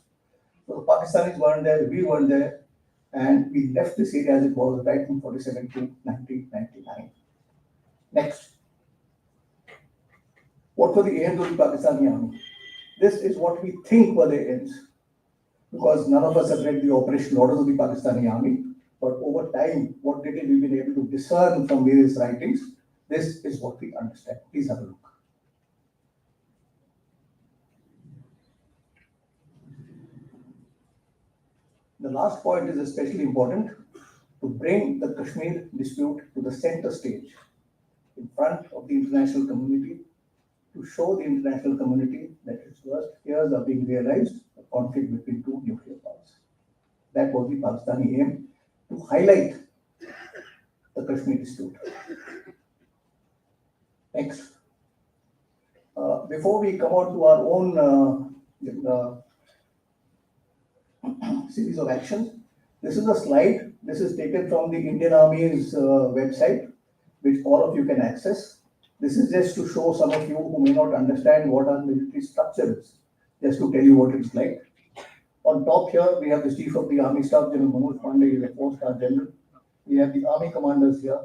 H: So the Pakistanis weren't there, we weren't there, and we left this area as it was right from 47 to 1999. Next. What were the aims of the Pakistani army? This is what we think were their aims, because none of us have read the operational orders of the Pakistani army. But over time, what little we've been able to discern from various writings, this is what we understand. Please have a look. The last point is especially important, to bring the Kashmir dispute to the center stage in front of the international community, to show the international community that its worst fears are being realized, a conflict between two nuclear powers. That was the Pakistani aim, to highlight the Kashmir dispute. Next. Before we come on to our own series of actions, this is a slide. This is taken from the Indian Army's website, which all of you can access. This is just to show some of you who may not understand what our military structure is, just to tell you what it's like. On top here, we have the Chief of the Army Staff, General Manoj Pandey, is a 4-star general. We have the army commanders here.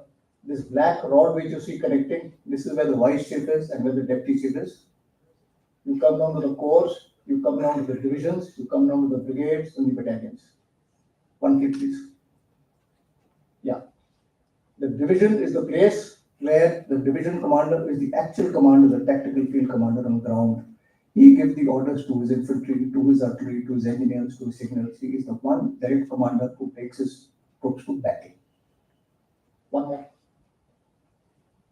H: This black rod which you see connecting, this is where the vice chief is and where the deputy chief is. You come down to the corps, you come down to the divisions, you come down to the brigades and the battalions. One click, please. Yeah. The division is the place where the division commander is the actual commander, the tactical field commander on the ground. He gives the orders to his infantry, to his artillery, to his engineers, to his signals. He is the one direct commander who takes his troops to battle. One more.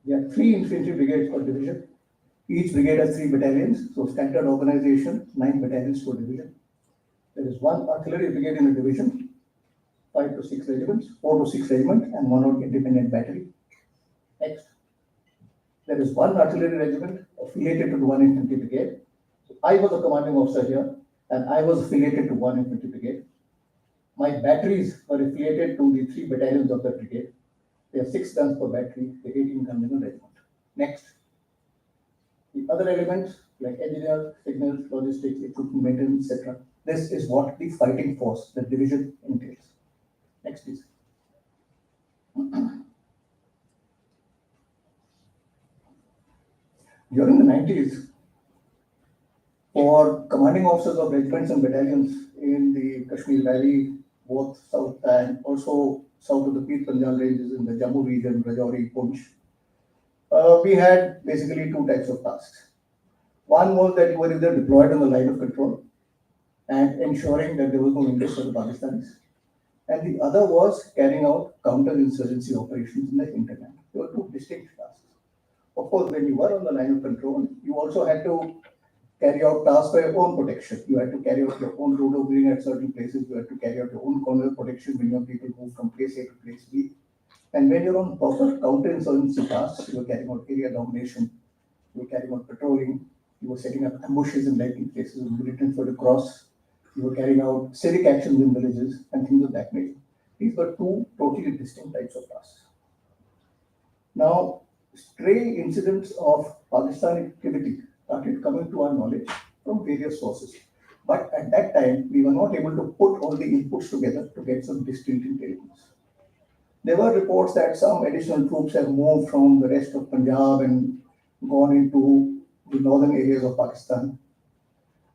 H: There are 3 infantry brigades per division. Each brigade has 3 battalions, so standard organization, 9 battalions per division. There is 1 artillery brigade in a division, 5 5 to 6 regiments, 4 to 6 regiments, and 1 odd independent battery. Next. There is 1 artillery regiment affiliated to the 1 infantry brigade. So I was a commanding officer here, and I was affiliated to 1 infantry brigade. My batteries were affiliated to the 3 battalions of the brigade. There are 6 guns per battery, the 18 guns in a regiment. Next. The other elements like engineers, signals, logistics, equipment maintenance, etc. This is what the fighting force, the division, entails. Next, please. During the 90s, for commanding officers of regiments and battalions in the Kashmir Valley, both south and also south of the Peer Punjab ranges in the Jammu region, Rajouri, Punch, we had basically 2 types of tasks. One was that you were either deployed on the line of control and ensuring that there was no interest for the Pakistanis. And the other was carrying out counter-insurgency operations in the hinterland. There were 2 distinct tasks. Of course, when you were on the line of control, you also had to carry out tasks for your own protection. You had to carry out your own road opening at certain places. You had to carry out your own corner protection when your people move from place A to place B. And when you're on proper counter-insurgency tasks, you were carrying out area domination, you were carrying out patrolling, you were setting up ambushes in likely places when militants were to cross, you were carrying out civic actions in villages and things of that nature. These were 2 totally distinct types of tasks. Now, stray incidents of Pakistani activity started coming to our knowledge from various sources. But at that time, we were not able to put all the inputs together to get some distinct intelligence. There were reports that some additional troops have moved from the rest of Punjab and gone into the northern areas of Pakistan.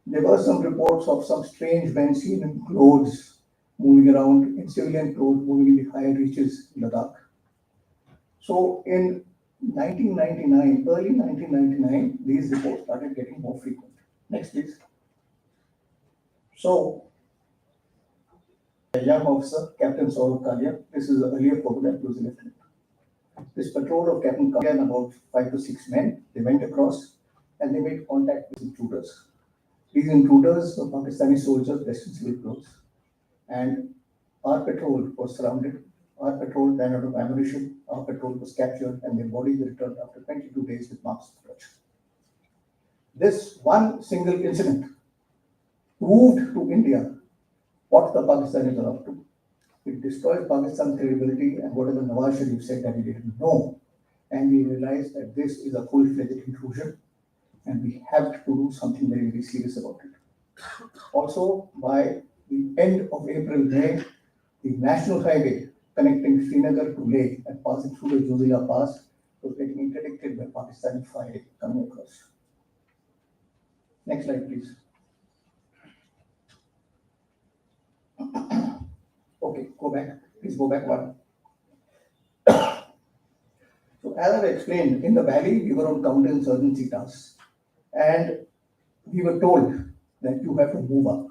H: There were some reports of some strange men seen in clothes moving around, in civilian clothes, moving in the higher reaches in Ladakh. So in 1999, early 1999, these reports started getting more frequent. Next, please. So, a young officer, Captain Saurabh Kalia, this is the earlier program, he was a lieutenant. This patrol of Captain Kalia and about 5 to 6 men, they went across and they made contact with intruders. These intruders were Pakistani soldiers dressed in civil clothes, and our patrol was surrounded. Our patrol ran out of ammunition, our patrol was captured, and their bodies were returned after 22 days with marks of torture. This one single incident proved to India what the Pakistanis are up to. It destroyed Pakistan's credibility and whatever Nawaz Sharif said that he didn't know. And we realized that this is a full-fledged intrusion and we have to do something very, very serious about it. Also, by the end of April, May, the national highway connecting Srinagar to Leh and passing through the Jozila Pass was getting interdicted by Pakistani fire coming across. Next slide, please. Okay, go back. Please go back one. So as I explained, in the valley, we were on counter-insurgency tasks. And we were told that you have to move up.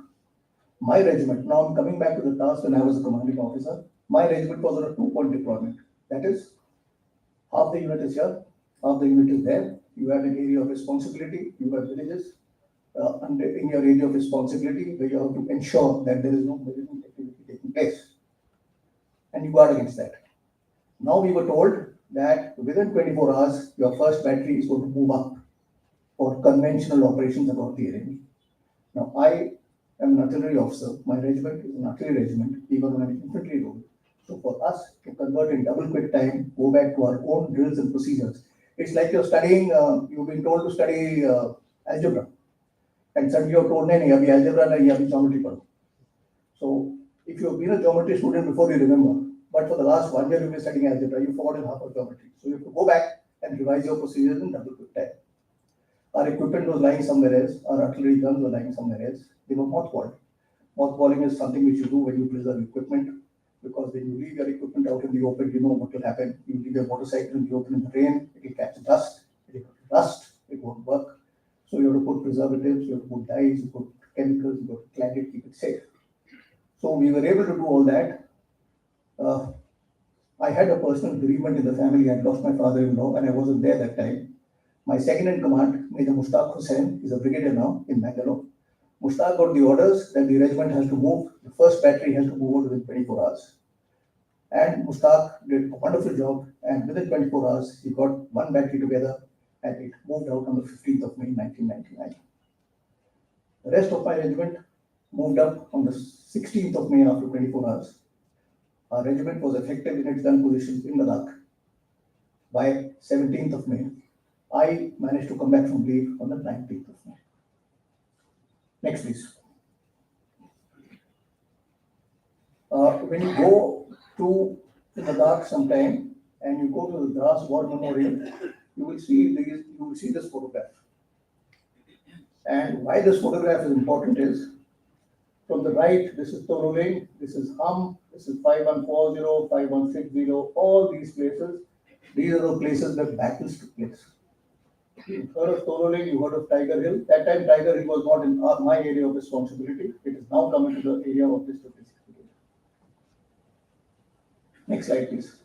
H: My regiment, now I'm coming back to the task when I was a commanding officer, my regiment was on a 2-point deployment. That is, half the unit is here, half the unit is there. You have an area of responsibility, you have villages in your area of responsibility where you have to ensure that there is no militant activity taking place. And you guard against that. Now we were told that within 24 hours, your first battery is going to move up for conventional operations about the enemy. Now I am an artillery officer. My regiment is an artillery regiment. We were on an infantry role. So for us to convert in double quick time, go back to our own drills and procedures, it's like you're studying, you've been told to study algebra. And suddenly you're told, nahi, abhi algebra nahi, abhi geometry padho. So if you've been a geometry student before, you remember. But for the last 1 year, you've been studying algebra, you've forgotten half of geometry. So you have to go back and revise your procedures in double quick time. Our equipment was lying somewhere else. Our artillery guns were lying somewhere else. They were mothballed. Mothballing is something which you do when you preserve equipment, because when you leave your equipment out in the open, you know what will happen. You leave your motorcycle in the open in the rain, it will catch dust, it will rust, it won't work. So you have to put preservatives, you have to put dyes, you put chemicals, you have to clag it, keep it safe. So we were able to do all that. I had a personal bereavement in the family. I lost my father-in-law and I wasn't there that time. My second in command, Major Mushtaq Hussain, is a brigadier now in Bangalore. Mushtaq got the orders that the regiment has to move, the first battery has to move out within 24 hours. And Mustaq did a wonderful job, and within 24 hours, he got one battery together, and it moved out on the 15th of May, 1999. The rest of my regiment moved up on the 16th of May after 24 hours. Our regiment was effective in its gun positions in Ladakh by 17th of May. I managed to come back from leave on the 19th of May. Next, please. When you go to Ladakh sometime and you go to the Dras War Memorial, you will see this photograph. And why this photograph is important is, from the right, this is Toroling, this is Hum, this is 5140, 5160, all these places. These are the places where battles took place. You heard of Toroling, you heard of Tiger Hill. That time Tiger Hill was not in my area of responsibility. It is now coming to the area of district responsibility. Next slide, please.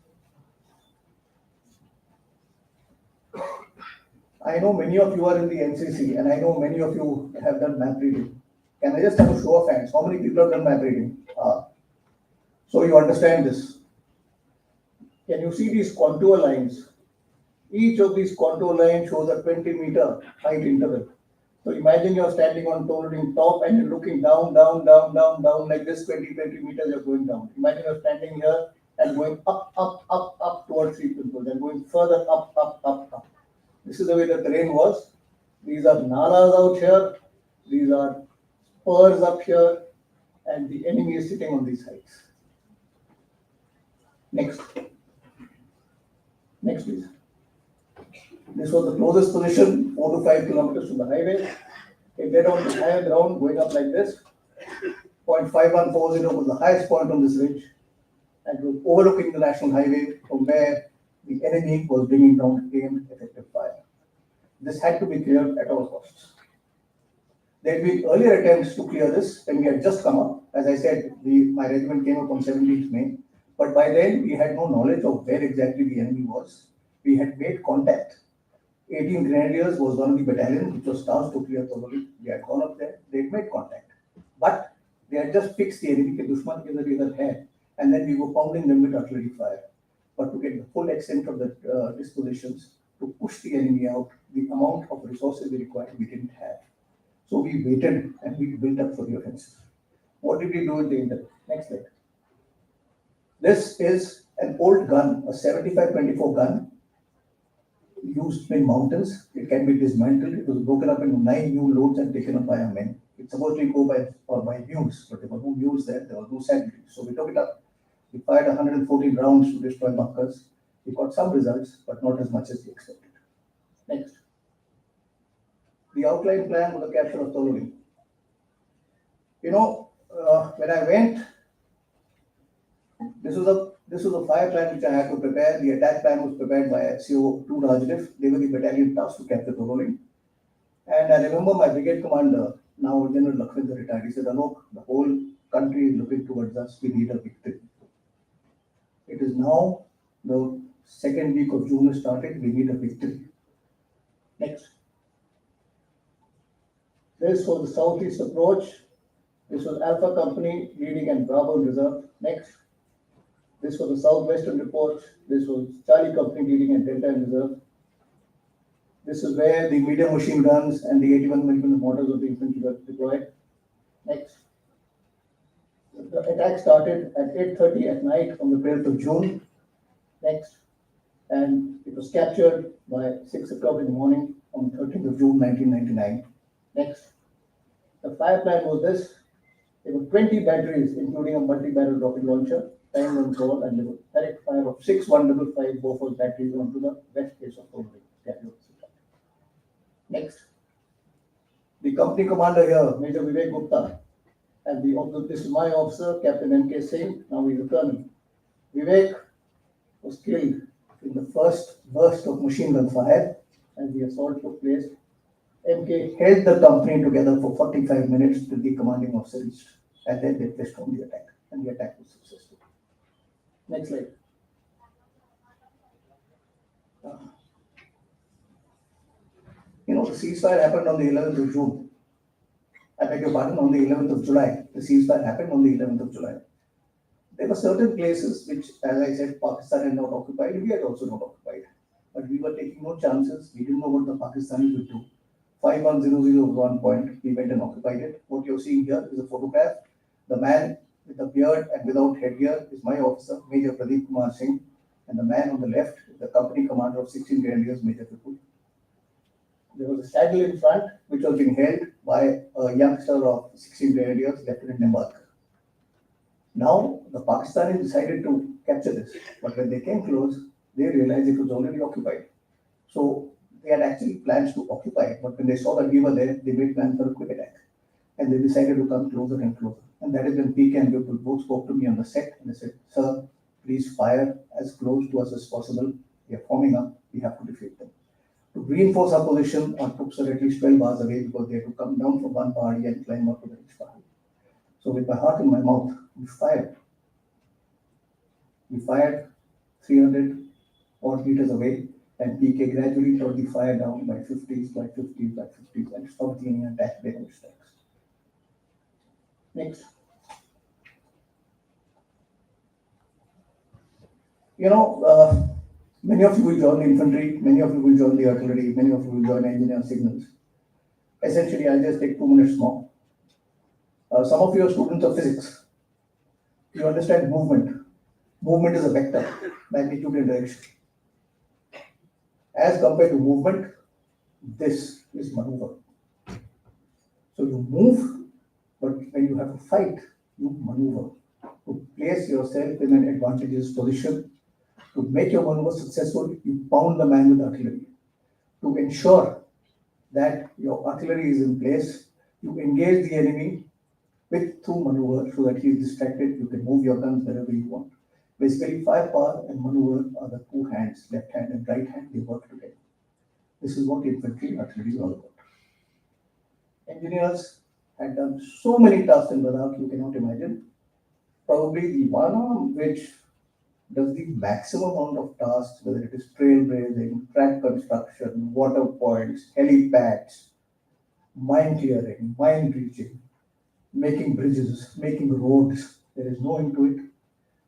H: I know many of you are in the NCC, and I know many of you have done map reading. Can I just have a show of hands? How many people have done map reading? So you understand this. Can you see these contour lines? Each of these contour lines shows a 20-meter height interval. So imagine you're standing on Toroling top and you're looking down, like this, 20 meters you're going down. Imagine you're standing here and going up towards Three Pimples and going further up. This is the way the terrain was. These are nalas out here. These are spurs up here. And the enemy is sitting on these heights. Next. Next, please. This was the closest position, 4 to 5 kilometers from the highway. It led on the higher ground, going up like this. Point 5140 was the highest point on this ridge, and was overlooking the national highway from where the enemy was bringing down aimed effective fire. This had to be cleared at all costs. There had been earlier attempts to clear this when we had just come up. As I said, my regiment came up on 17th May, but by then we had no knowledge of where exactly the enemy was. We had made contact. 18 Grenadiers was one of the battalions which was tasked to clear Toroling. We had gone up there, they had made contact. But they had just fixed the enemy, dushman ke idhar hai, and then we were pounding them with artillery fire. But to get the full extent of the dispositions, to push the enemy out, the amount of resources we required, we didn't have. So we waited and we built up for the offensive. What did we do in the interim? Next slide. This is an old gun, a 75-24 gun, used in mountains. It can be dismantled. It was broken up into 9 new loads and taken up by our men. It's supposed to go by mules, but there were no mules there. There was no saddlery. So we took it up. We fired 114 rounds to destroy bunkers. We got some results, but not as much as we expected. Next. The outline plan for the capture of Toroling. You know, when I went, this was a fire plan which I had to prepare. The attack plan was prepared by CO2 Rajdev. They were the battalion tasked to capture Toroling. And I remember my brigade commander, now General Lakhvinder retired, he said, Alok, the whole country is looking towards us. We need a victory. It is now the second week of June has started. We need a victory. Next. This was the southeast approach. This was Alpha Company leading and Bravo Reserve. Next. This was the southwestern approach. This was Charlie Company leading and Delta and Reserve. This is where the medium machine guns and the 81mm mortars of the infantry were deployed. Next. The attack started at 8:30 at night on the 12th of June. Next. And it was captured by 6 o'clock in the morning on 13th of June 1999. Next. The fire plan was this. There were 20 batteries, including a multi-barrel rocket launcher, time on call, and there was direct fire of 6 155 Bofors batteries onto the west face of Toroling. Next. The company commander here, Major Vijay Gupta, and this is my officer, Captain M.K. Singh, now he's a colonel. Vivek was killed in the first burst of machine gun fire as the assault took place. MK held the company together for 45 minutes till the commanding officer reached, and then they pressed on the attack, and the attack was successful. Next slide. You know, the ceasefire happened on the 11th of June. I beg your pardon, on the 11th of July. The ceasefire happened on the 11th of July. There were certain places which, as I said, Pakistan had not occupied, India had also not occupied. But we were taking no chances. We didn't know what the Pakistanis would do. 5100 was one point. We went and occupied it. What you're seeing here is a photograph. The man with the beard and without headgear is my officer, Major Pradeep Kumar Singh. And the man on the left is the company commander of 16 Grenadiers, Major Vipul. There was a saddle in front, which was being held by a youngster of 16 Grenadiers, Lieutenant Nimbarkar. Now, the Pakistanis decided to capture this, but when they came close, they realized it was already occupied. So, they had actually plans to occupy it, but when they saw that we were there, they made plans for a quick attack. And they decided to come closer and closer. And that is when PK and Vipul both spoke to me on the set, and they said, "Sir, please fire as close to us as possible. We are forming up, we have to defeat them." To reinforce our position, our troops are at least 12 bars away because they had to come down from one party and climb up to the next party. So with my heart in my mouth, we fired. We fired 300 odd meters away, and PK gradually brought the fire down by 50s, by 50s, by 50s, and stopped the enemy attack by strikes. Next. Many of you will join the infantry, many of you will join the artillery, many of you will join engineer signals. Essentially, I'll just take 2 minutes more. Some of you are students of physics. You understand movement. Movement is a vector, magnitude and direction. As compared to movement, this is maneuver. So you move, but when you have to fight, you maneuver. To place yourself in an advantageous position, to make your maneuver successful, you pound the man with artillery. To ensure that your artillery is in place, you engage the enemy through maneuver so that he is distracted. You can move your guns wherever you want. Basically, firepower and maneuver are the two hands, left hand and right hand, they work together. This is what infantry and artillery is all about. Engineers had done so many tasks in Ladakh you cannot imagine. Probably the one on which does the maximum amount of tasks, whether it is trailblazing, track construction, water points, helipads, mine clearing, mine breaching, making bridges, making roads. There is no end to it.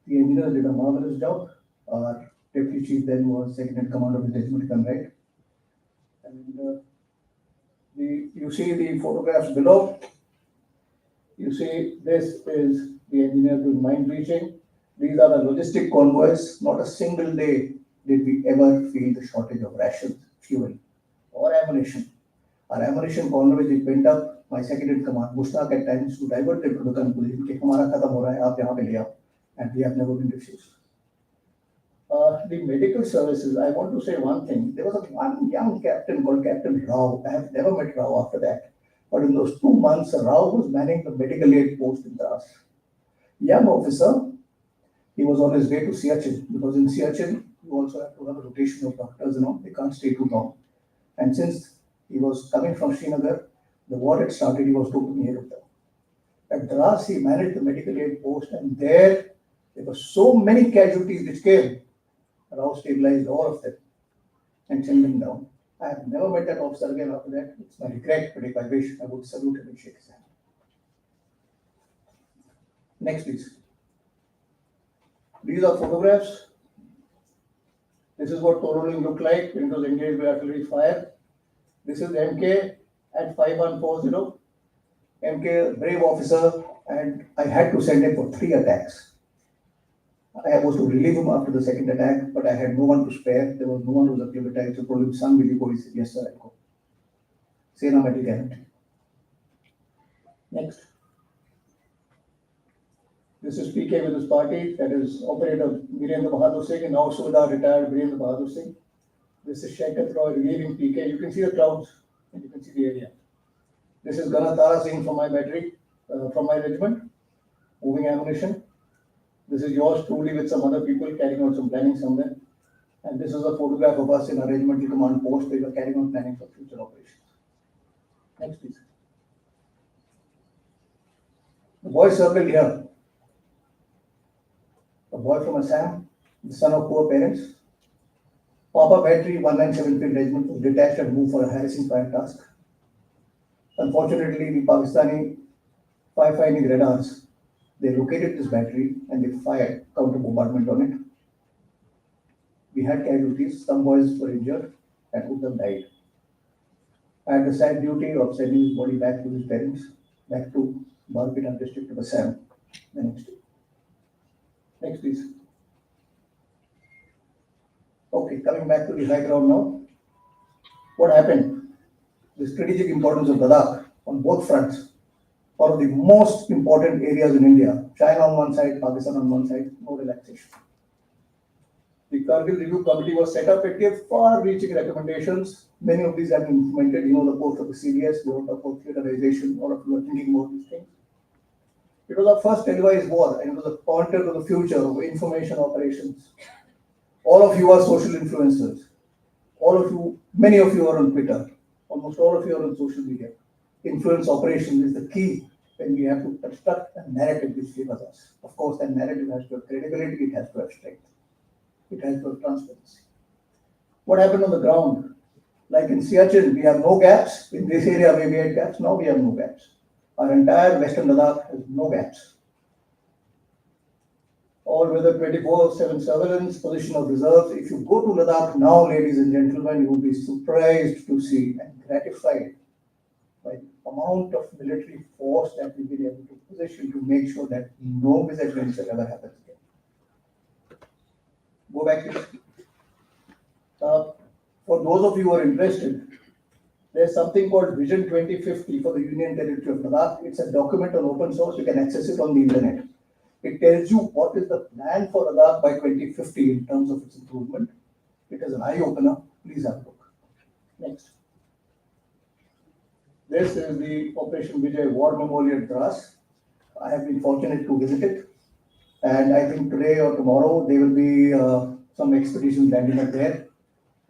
H: The engineers did a marvelous job. Our deputy chief then was second in command of the regiment, right? And you see the photographs below. You see this is the engineer doing mine breaching. These are the logistic convoys. Not a single day did we ever feel the shortage of rations, fuel, or ammunition. Our ammunition convoys, it went up. My second in command, Mushtaq, at times to divert them to the conclusion कि हमारा खत्म हो रहा है, आप यहाँ पे ले आओ, and we have never been refused. The medical services, I want to say one thing. There was one young captain called Captain Rao. I have never met Rao after that. But in those 2 months, Rao was manning the medical aid post in Dras. Young officer, he was on his way to Siachen, because in Siachen, you also have to have a rotation of doctors, they can't stay too long. And since he was coming from Srinagar, the war had started, he was told to near them. At Dras, he managed the medical aid post, and there were so many casualties which came. Rao stabilized all of them and sent them down. I have never met that officer again after that. It's my regret, but if I wish, I would salute him and shake his hand. Next, please. These are photographs. This is what Toroling looked like when it was engaged by artillery fire. This is MK at 5140. MK, brave officer, and I had to send him for 3 attacks. I was to relieve him after the second attack, but I had no one to spare. There was no one who was acclimatized. So I told him, "Son, will you go?" He said, "Yes, sir, I'll go." Sena medical guarantee. Next. This is PK with his party. That is Operator Virendra Bahadur Singh, and also with our retired Virendra Bahadur Singh. This is Shekhar Roy relieving PK. You can see the clouds and you can see the area. This is Ganatara Singh from my battery, from my regiment, moving ammunition. This is yours truly with some other people carrying out some planning somewhere. And this is a photograph of us in our regimental command post. We were carrying out planning for future operations. Next, please. The boy circled here. A boy from Assam, the son of poor parents. Papa Battery 197 Field Regiment was detached and moved for a harassing fire task. Unfortunately, the Pakistani firefighting radars They located this battery and they fired counter bombardment on it. We had casualties, some boys were injured, and two of them died. I had the sad duty of sending his body back to his parents, back to Barpeta district of Assam the next day. Next, please. Okay, coming back to the high ground now. What happened? The strategic importance of Ladakh on both fronts. One of the most important areas in India. China on one side, Pakistan on one side, no relaxation. The Kargil Review Committee was set up. It gave far-reaching recommendations. Many of these have been implemented. You know the post of the CDS, you know about theaterization, all of you are thinking about these things. It was our first televised war, and it was a pointer to the future of information operations. All of you are social influencers. All of you, many of you are on Twitter. Almost all of you are on social media. Influence operation is the key when we have to construct a narrative which favors us. Of course, that narrative has to have credibility, it has to have strength. It has to have transparency. What happened on the ground? Like in Siachen, we have no gaps. In this area where we had gaps, now we have no gaps. Our entire Western Ladakh has no gaps. All-weather 24/7 surveillance, position of reserves. If you go to Ladakh now, ladies and gentlemen, you will be surprised to see and gratified by the amount of military force that we've been able to position to make sure that no misadventure ever happens again. Go back to for those of you who are interested, there's something called Vision 2050 for the Union Territory of Ladakh. It's a document on open source. You can access it on the internet. It tells you what is the plan for Ladakh by 2050 in terms of its improvement. It is an eye-opener. Please have a look. Next. This is the Operation Vijay War Memorial Dras. I have been fortunate to visit it. And I think today or tomorrow there will be some expeditions landing up there.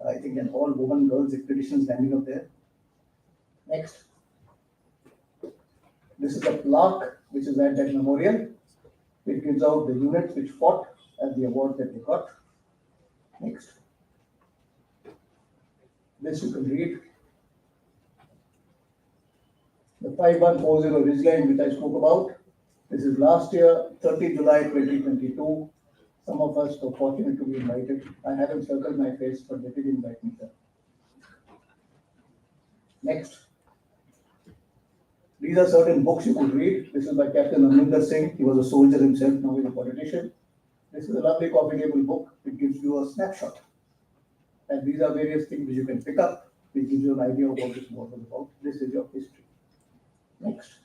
H: I think an all-woman girls expeditions landing up there. Next. This is a plaque which is at that memorial. It gives out the units which fought and the award that they got. Next. This you can read. The 5140 ridgeline which I spoke about. This is last year, 30 July 2022. Some of us were fortunate to be invited. I haven't circled my face, but they did invite me there. Next. These are certain books you could read. This is by Captain Amrinder Singh. He was a soldier himself, now he's a politician. This is a lovely coffee table book. It gives you a snapshot. And these are various things which you can pick up. It gives you an idea of what this war was about. This is your history. Next.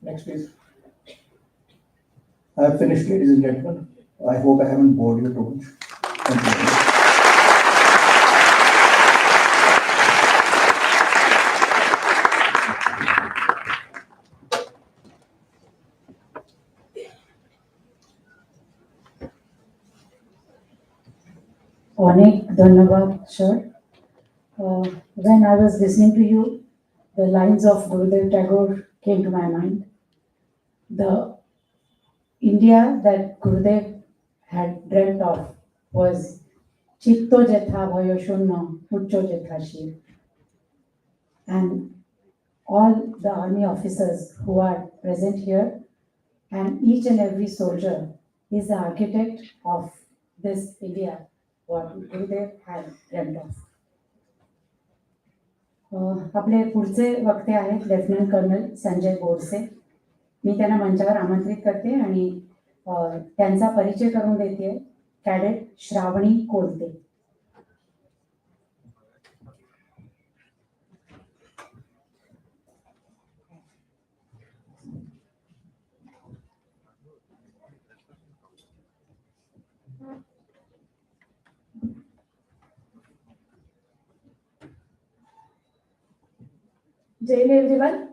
H: Next, please. I have finished, ladies and gentlemen. I hope I haven't bored you too much. Thank you very much.
A: Onek Dhanyavad, sir. When I was listening to you, the lines of Gurudev Tagore came to my mind. The India that Gurudev had dreamt of was Chitto Jetha Bhayoshunno Uchcho Jetha Shiv. And all the army officers who are present here and each and every soldier is the architect of this India, what Gurudev had dreamt of. आपले पुढचे वक्ते आहेत lieutenant colonel Sanjay Borse. मी त्यांना मंचावर आमंत्रित करते आणि त्यांचा परिचय करून देते. Cadet Shravani Kolte.
G: Jai Hind everyone.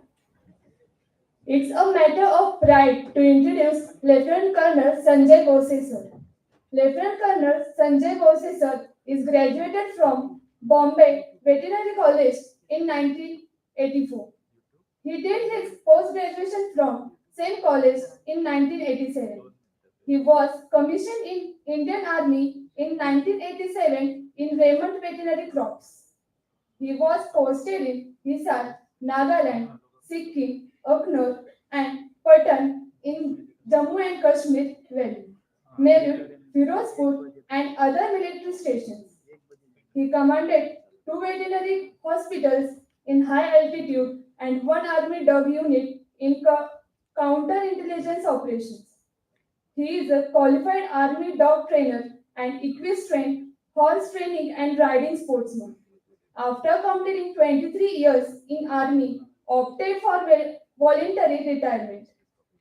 G: It's a matter of pride to introduce Lieutenant Colonel Sanjay Bose sir. Lieutenant Colonel Sanjay Bose sir is graduated from Bombay Veterinary College in 1984. He did his post-graduation from same college in 1987. He was commissioned in Indian Army in 1987 in Raymond Veterinary Crops. He was posted in Hisar, Nagaland, Sikkim, Aknur, and Patan in Jammu and Kashmir Valley, Meerut, Firozpur, and other military stations. He commanded two veterinary hospitals in high altitude and one army dog unit in counterintelligence operations. He is a qualified army dog trainer and equestrian, horse training and riding sportsman. After completing 23 years in army, opted for voluntary retirement.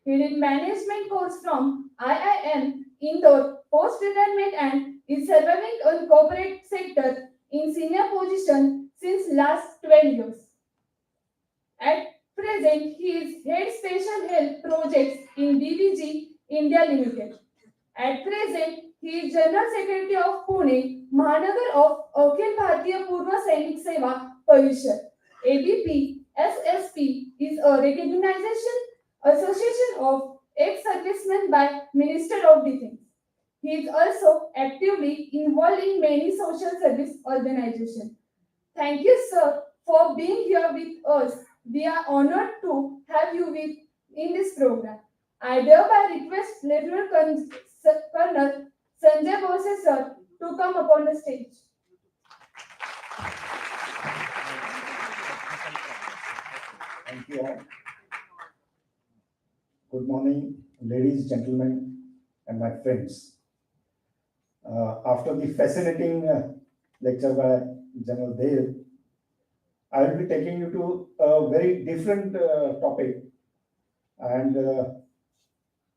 G: He did management course from IIM Indore post-retirement and is serving in corporate sector in senior position since last 12 years. At present, he is head special health projects in DVG India Limited. At present, he is General Secretary of Pune, Mahanagar of Akhil Bharatiya Purva Sainik Seva Parishad. ABP SSP is a recognition association of ex-servicemen by Minister of Defense. He is also actively involved in many social service organizations. Thank you, sir, for being here with us. We are honored to have you in this program. I thereby request Lieutenant Colonel Sanjay Bose, sir, to come upon the stage.
H: Thank you all. Good morning, ladies, gentlemen, and my friends. After the fascinating lecture by General Dev, I will be taking you to a very different topic, and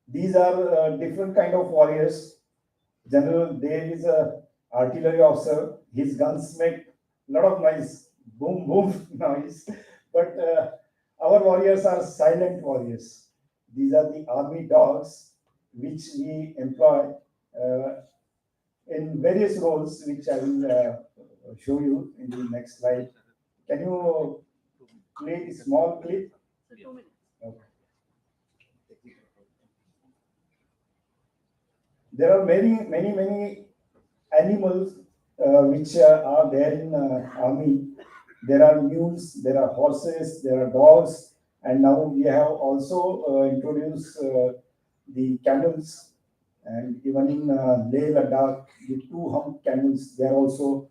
H: these are different kind of warriors. General Dev is a artillery officer. His guns make a lot of noise, boom boom noise, but our warriors are silent warriors. These are the army dogs which we employ in various roles, which I will show you in the next slide. Can you play a small clip? Okay. There are many animals which are there in army. There are mules, there are horses, there are dogs, and now we have also introduced the camels, and even in Leh Ladakh, the two-hump camels, they are also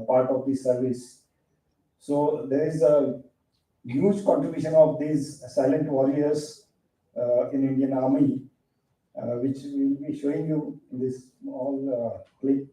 H: part of the service. So there is a huge contribution of these silent warriors in Indian Army, which we will be showing you in this small clip.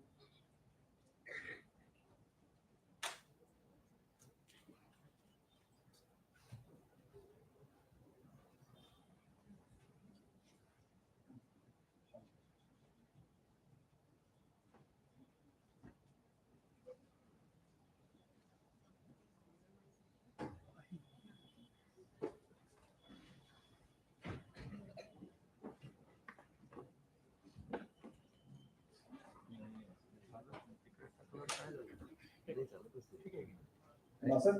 H: Nasir?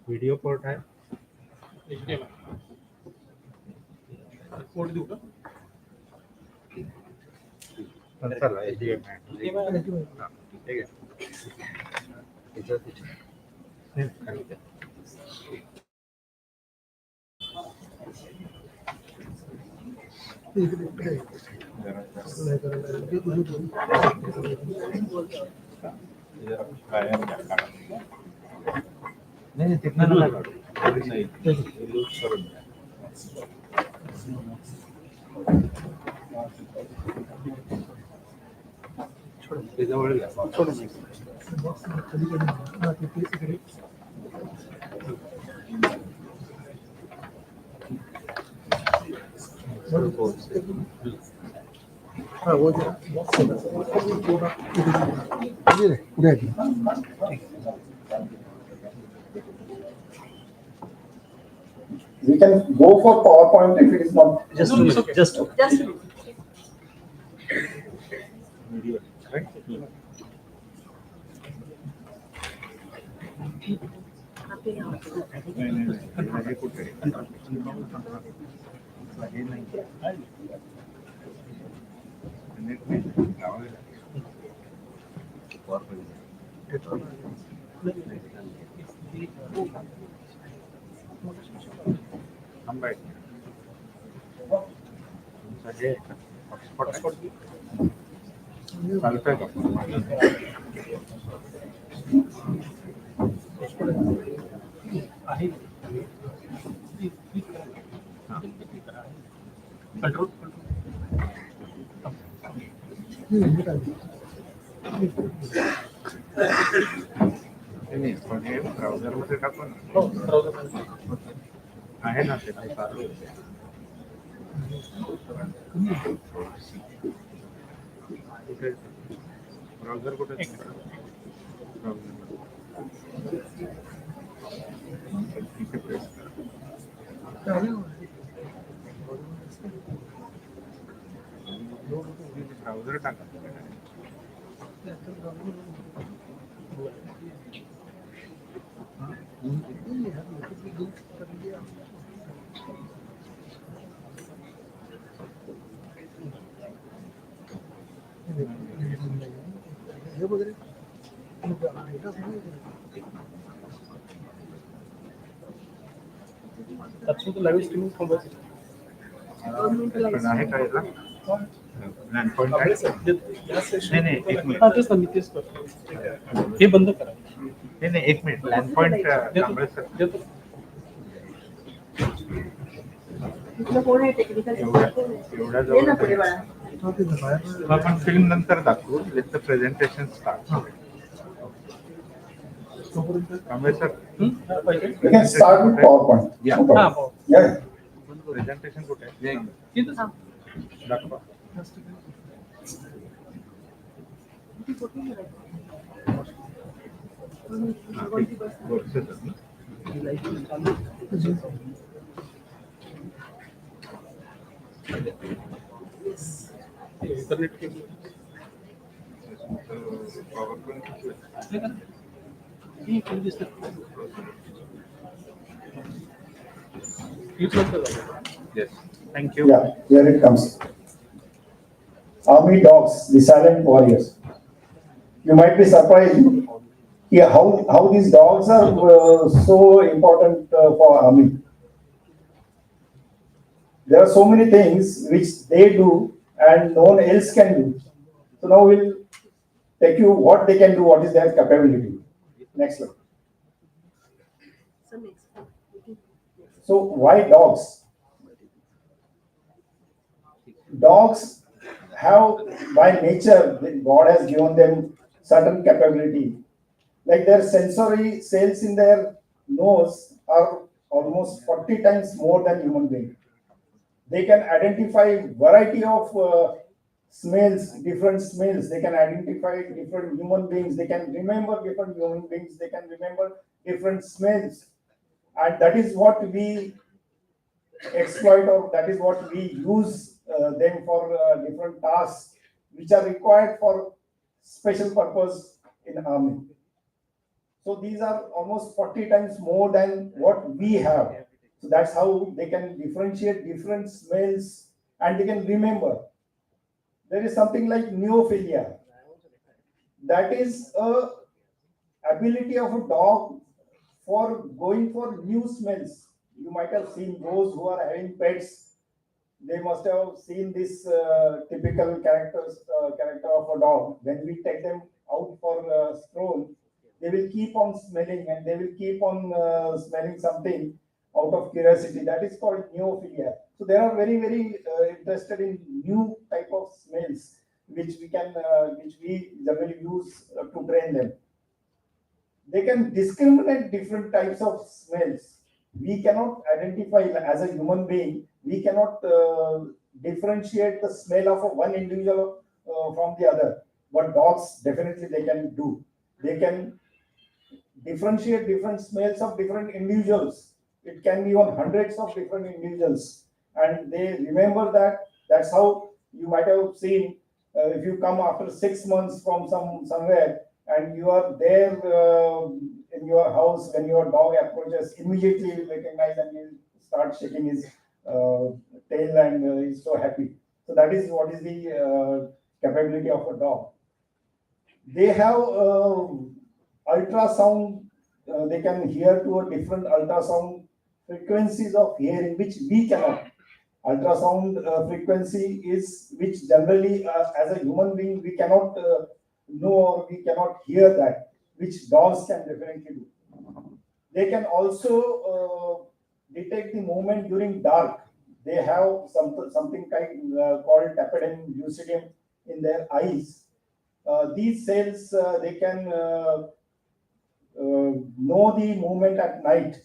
E: Video port आहे.
F: Code देऊ का?
E: चला, ठीक आहे. हा, ठीक आहे. खाली द्या. जरा बाहेर घ्या, काढा. नाही तिथनं नका काढू. नाही लूज करून द्या. ते जवळ घ्या.
H: We can go for PowerPoint if it is not.
D: just
E: Video, right? नाही, हे कुठे आहे? हे नाही. नेट नाही. लावावे लागेल. वर पाहिजे. थांबा एक मिनिट. तुमचं हे हॉटस्पॉट चालतंय का? नाही, पण हे ब्राउझरमध्ये टाकू ना. आहे ना ते चालू आहे. कुठे ब्राउझर कुठे? इथे प्रेस करा. ब्राउझर टाका.
F: लाईव्ह स्ट्रीमिंग थांबवायचं.
E: पण आहे काय याला? लँड पॉईंट आहे? नाही नाही, एक मिनिट.
F: हा, तेच ना, मी तेच करतो. हे बंद करा.
E: नाही नाही, एक मिनिट. लँड पॉईंट
F: देतो.
E: एवढ्या जवळ आपण फिल्म नंतर दाखवू. Let the presentation start. Kamble sir,
H: We can start with PowerPoint.
E: Yeah.
H: No problem. Yeah.
E: Presentation कुठे आहे?
F: तिथं
E: दाखवा. गोडसे सर ना?
F: Internet cable
E: Yes, thank you.
H: Yeah, here it comes. Army dogs, the silent warriors. You might be surprised how these dogs are so important for army. There are so many things which they do and no one else can do. So now we'll take you what they can do, what is their capability. Next slide. So why dogs? Dogs have, by nature, God has given them certain capability. Like their sensory cells in their nose are almost 40 times more than human being. They can identify variety of smells, different smells. They can identify different human beings. They can remember different human beings. They can remember different smells. And that is what we exploit, or that is what we use them for different tasks which are required for special purpose in army. So these are almost 40 times more than what we have. So that's how they can differentiate different smells and they can remember.
I: there is something like neophilia. That is a ability of a dog for going for new smells. You might have seen those who are having pets. They must have seen this typical character of a dog. When we take them out for a stroll, they will keep on smelling and they will keep on smelling something out of curiosity. That is called neophilia. So they are very, very interested in new type of smells, which we generally use to train them. They can discriminate different types of smells. We cannot identify as a human being. We cannot differentiate the smell of one individual from the other. But dogs definitely they can do. They can differentiate different smells of different individuals. It can be on hundreds of different individuals, and they remember that. That's how you might have seen if you come after 6 months from somewhere and you are there in your house, when your dog approaches, immediately you recognize and you start shaking his tail and he's so happy. So that is what is the capability of a dog. They have ultrasound. They can hear to a different ultrasound frequencies of hearing, which we cannot. Ultrasound frequency is which generally as a human being we cannot know or we cannot hear that, which dogs can definitely do. They can also detect the movement during dark. They have something called tapetum lucidum in their eyes. These cells they can know the movement at night.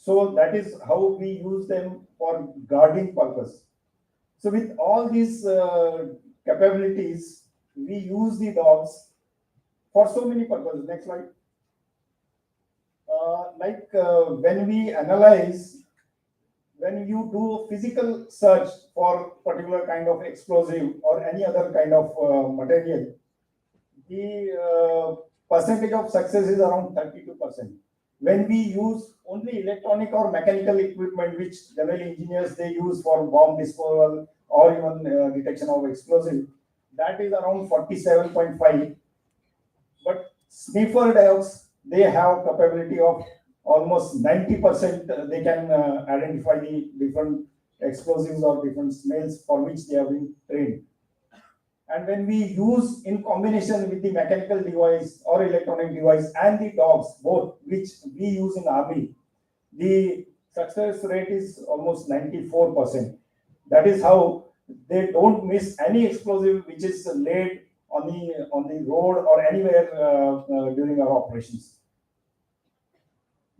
I: So that is how we use them for guarding purpose. So with all these capabilities, we use the dogs for so many purposes. Next slide. When we analyze, when you do physical search for particular kind of explosive or any other kind of material, the percentage of success is around 32%. When we use only electronic or mechanical equipment, which generally engineers they use for bomb disposal or even detection of explosive, that is around 47.5. But sniffer dogs, they have capability of almost 90%. They can identify the different explosives or different smells for which they have been trained. And when we use in combination with the mechanical device or electronic device and the dogs, both which we use in army, the success rate is almost 94%. That is how they don't miss any explosive which is laid on the road or anywhere during our operations.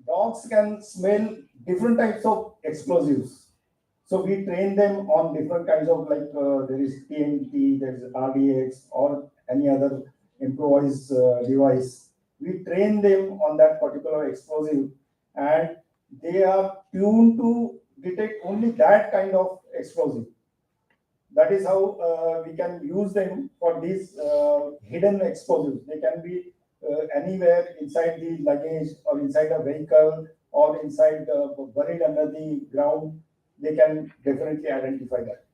I: Dogs can smell different types of explosives. So we train them on different kinds of there is TNT, there is RDX or any other improvised device. We train them on that particular explosive and they are tuned to detect only that kind of explosive. That is how we can use them for these hidden explosives. They can be anywhere inside the luggage or inside a vehicle or inside buried under the ground. They can definitely identify that.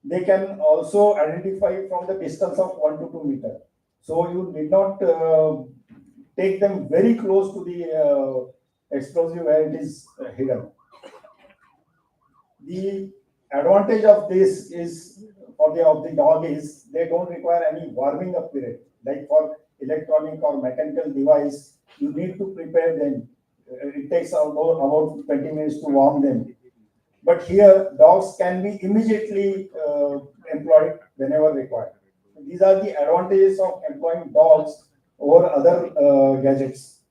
I: They can also identify from the distance of 1 to 2 meters. So you need not take them very close to the explosive where it is hidden. The advantage of this is of the dog is they don't require any warming up period. Like for electronic or mechanical device, you need to prepare them. It takes about 20 minutes to warm them. But here, dogs can be immediately employed whenever required. These are the advantages of employing dogs over other gadgets.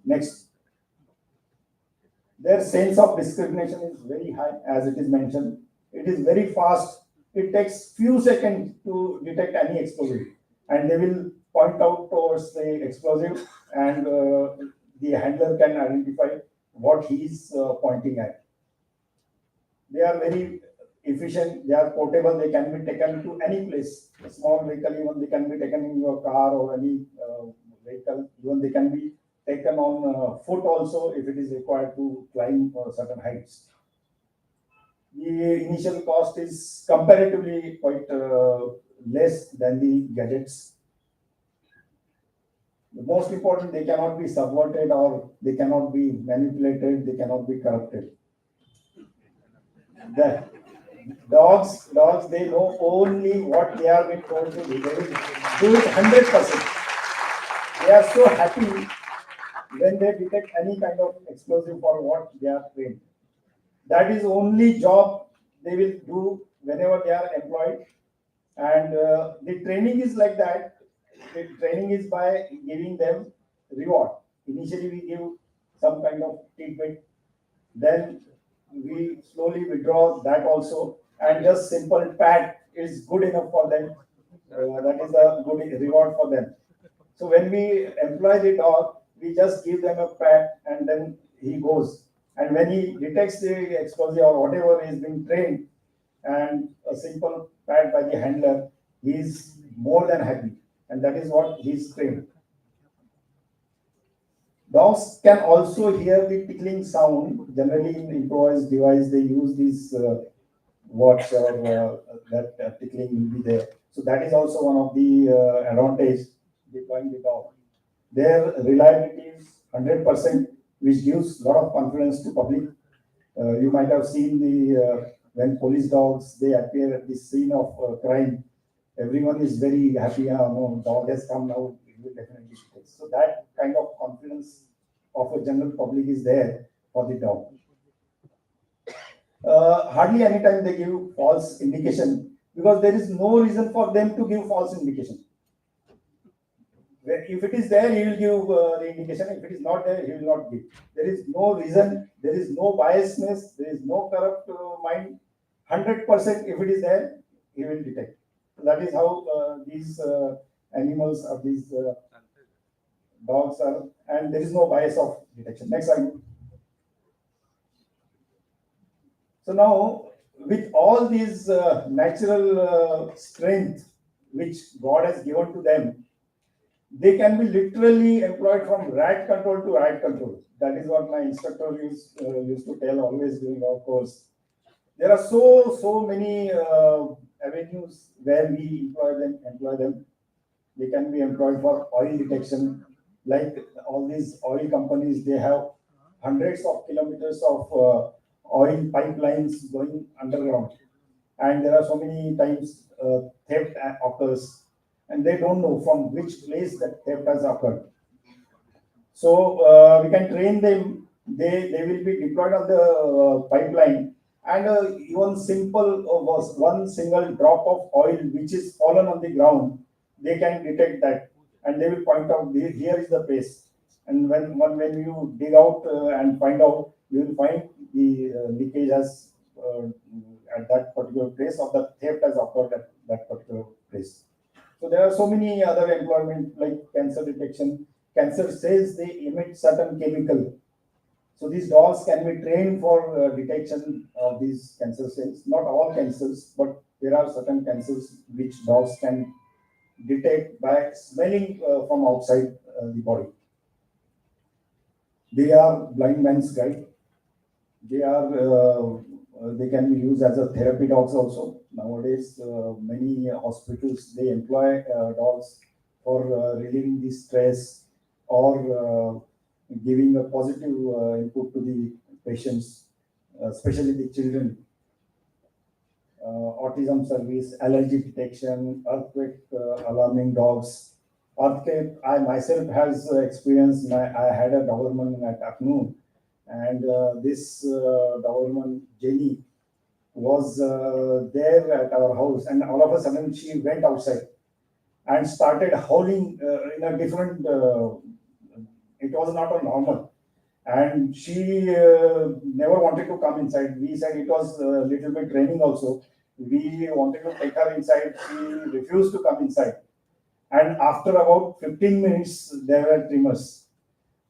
I: Next. Their sense of discrimination is very high, as it is mentioned. It is very fast. It takes few seconds to detect any explosive. And they will point out towards the explosive and the handler can identify what he is pointing at. They are very efficient, they are portable, they can be taken to any place. A small vehicle, even they can be taken in your car or any vehicle, even they can be taken on foot also if it is required to climb certain heights. The initial cost is comparatively quite less than the gadgets. The most important, they cannot be subverted or they cannot be manipulated, they cannot be corrupted. The dogs, they know only what they are being told to do. They will do it 100%. They are so happy when they detect any kind of explosive for what they are trained. That is only job they will do whenever they are employed. And the training is like that. The training is by giving them reward. Initially, we give some kind of treatment, then we slowly withdraw that also, and just simple pat is good enough for them. That is a good reward for them. So when we employ the dog, we just give them a pat and then he goes. And when he detects the explosive or whatever is being trained, and a simple pat by the handler, he is more than happy. And that is what he is trained. Dogs can also hear the tickling sound. Generally, in improvised device, they use this watch or that tickling will be there. So that is also one of the advantage deploying the dog. Their reliability is 100%, which gives a lot of confidence to public. You might have seen the when police dogs they appear at the scene of crime. Everyone is very happy. No, dog has come now. It will definitely take. So that kind of confidence of a general public is there for the dog. Hardly any time they give false indication because there is no reason for them to give false indication. If it is there, he will give the indication. If it is not there, he will not give. There is no reason. There is no biasness. There is no corrupt mind. 100%. If it is there, he will detect. That is how these animals or these dogs are, and there is no bias of detection. Next slide. So now, with all these natural strength which God has given to them, they can be literally employed from rat control to rat control. That is what my instructor used to tell always during our course. There are so many avenues where we employ them. They can be employed for oil detection. Like all these oil companies, they have hundreds of kilometers of oil pipelines going underground. And there are so many times theft occurs and they don't know from which place that theft has occurred. So we can train them. They will be deployed on the pipeline, and even simple was one single drop of oil which is fallen on the ground, they can detect that, and they will point out here is the place. And when you dig out and find out, you will find the leakage has at that particular place, or the theft has occurred at that particular place. So there are so many other employment like cancer detection. Cancer cells, they emit certain chemical. So these dogs can be trained for detection of these cancer cells. Not all cancers, but there are certain cancers which dogs can detect by smelling from outside the body. They are blind man's guide. They can be used as a therapy dogs also. Nowadays, many hospitals, they employ dogs for relieving the stress or giving a positive input to the patients, especially the children. Autism service, allergy detection, earthquake alarming dogs. Earthquake, I myself has experienced. I had a Doberman at Aknu, and this Doberman Jenny was there at our house, and all of a sudden she went outside and started howling in a different. It was not a normal, and she never wanted to come inside. We said it was a little bit raining also. We wanted to take her inside. She refused to come inside, and after about 15 minutes, there were tremors.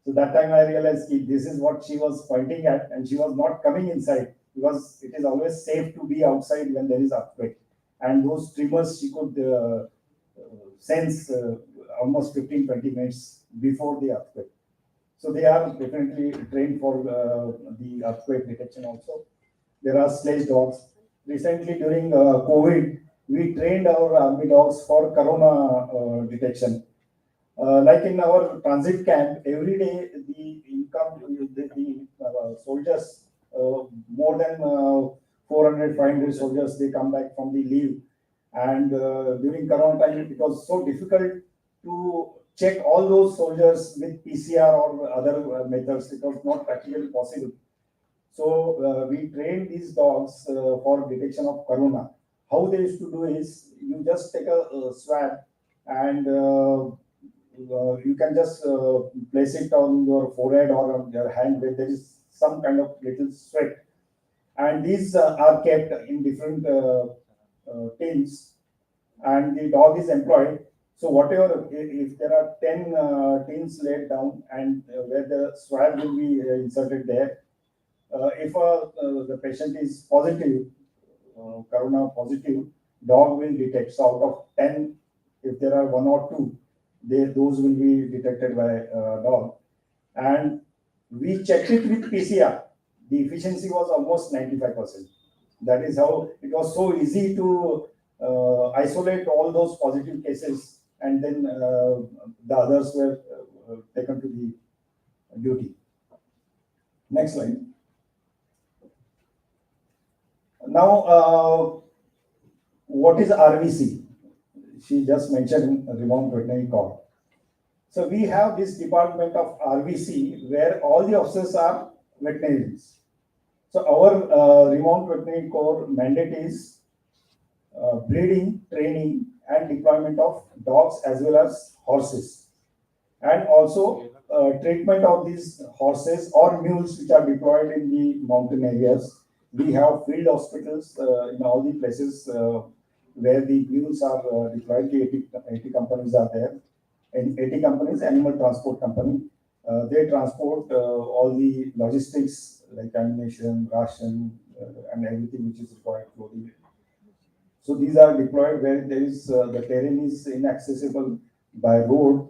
I: So that time I realized this is what she was pointing at, and she was not coming inside because it is always safe to be outside when there is earthquake. And those tremors she could sense almost 15-20 minutes before the earthquake. So they are definitely trained for the earthquake detection also. There are sledge dogs. Recently, during COVID, we trained our army dogs for corona detection. Like in our transit camp, every day the soldiers, more than 400, 500 soldiers, they come back from the leave. And during corona time, it was so difficult to check all those soldiers with PCR or other methods. It was not practically possible. So we train these dogs for detection of corona. How they used to do is you just take a swab and you can just place it on your forehead or on your hand where there is some kind of little sweat. And these are kept in different tins, and the dog is employed. So whatever, if there are 10 tins laid down and where the swab will be inserted there, if the patient is positive, corona positive, dog will detect. So out of 10, if there are 1 or 2, those will be detected by dog. And we checked it with PCR. The efficiency was almost 95%. That is how it was so easy to isolate all those positive cases, and then the others were taken to the duty. Next slide. Now, what is RVC? She just mentioned Remote Veterinary Corps. So we have this department of RVC where all the officers are veterinarians. So our Remote Veterinary Corps mandate is breeding, training, and deployment of dogs as well as horses, and also treatment of these horses or mules which are deployed in the mountain areas. We have field hospitals in all the places where the mules are deployed. The 80 companies are there. And 80 companies, animal transport company, they transport all the logistics like ammunition, ration, and everything which is required for the. So these are deployed where there is the terrain is inaccessible by road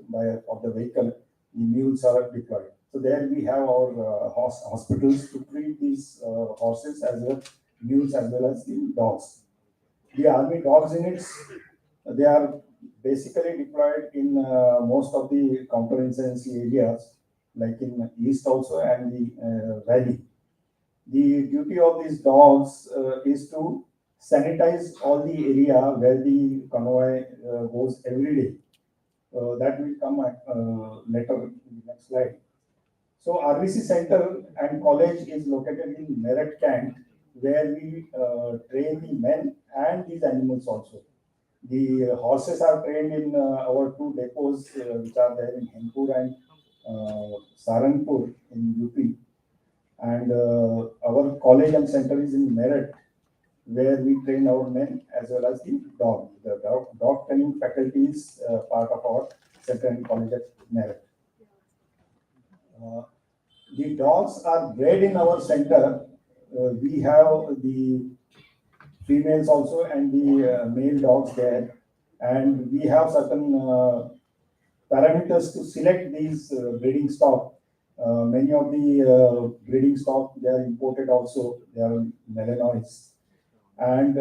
I: of the vehicle. The mules are deployed. So there we have our hospitals to treat these horses as well, mules as well as the dogs. The army dogs units, they are basically deployed in most of the counterinsurgency areas, like in east also and the valley. The duty of these dogs is to sanitize all the area where the convoy goes every day. That will come later in the next slide. So RVC Center and College is located in Meerut Camp, where we train the men and these animals also. The horses are trained in our 2 depots which are there in Hempur and Saranpur in UP. And our college and center is in Meerut, where we train our men as well as the dog. The dog training faculty is part of our center and college at Meerut. The dogs are bred in our center. We have the females also and the male dogs there, and we have certain parameters to select these breeding stock. Many of the breeding stock, they are imported also. They are Malinois, and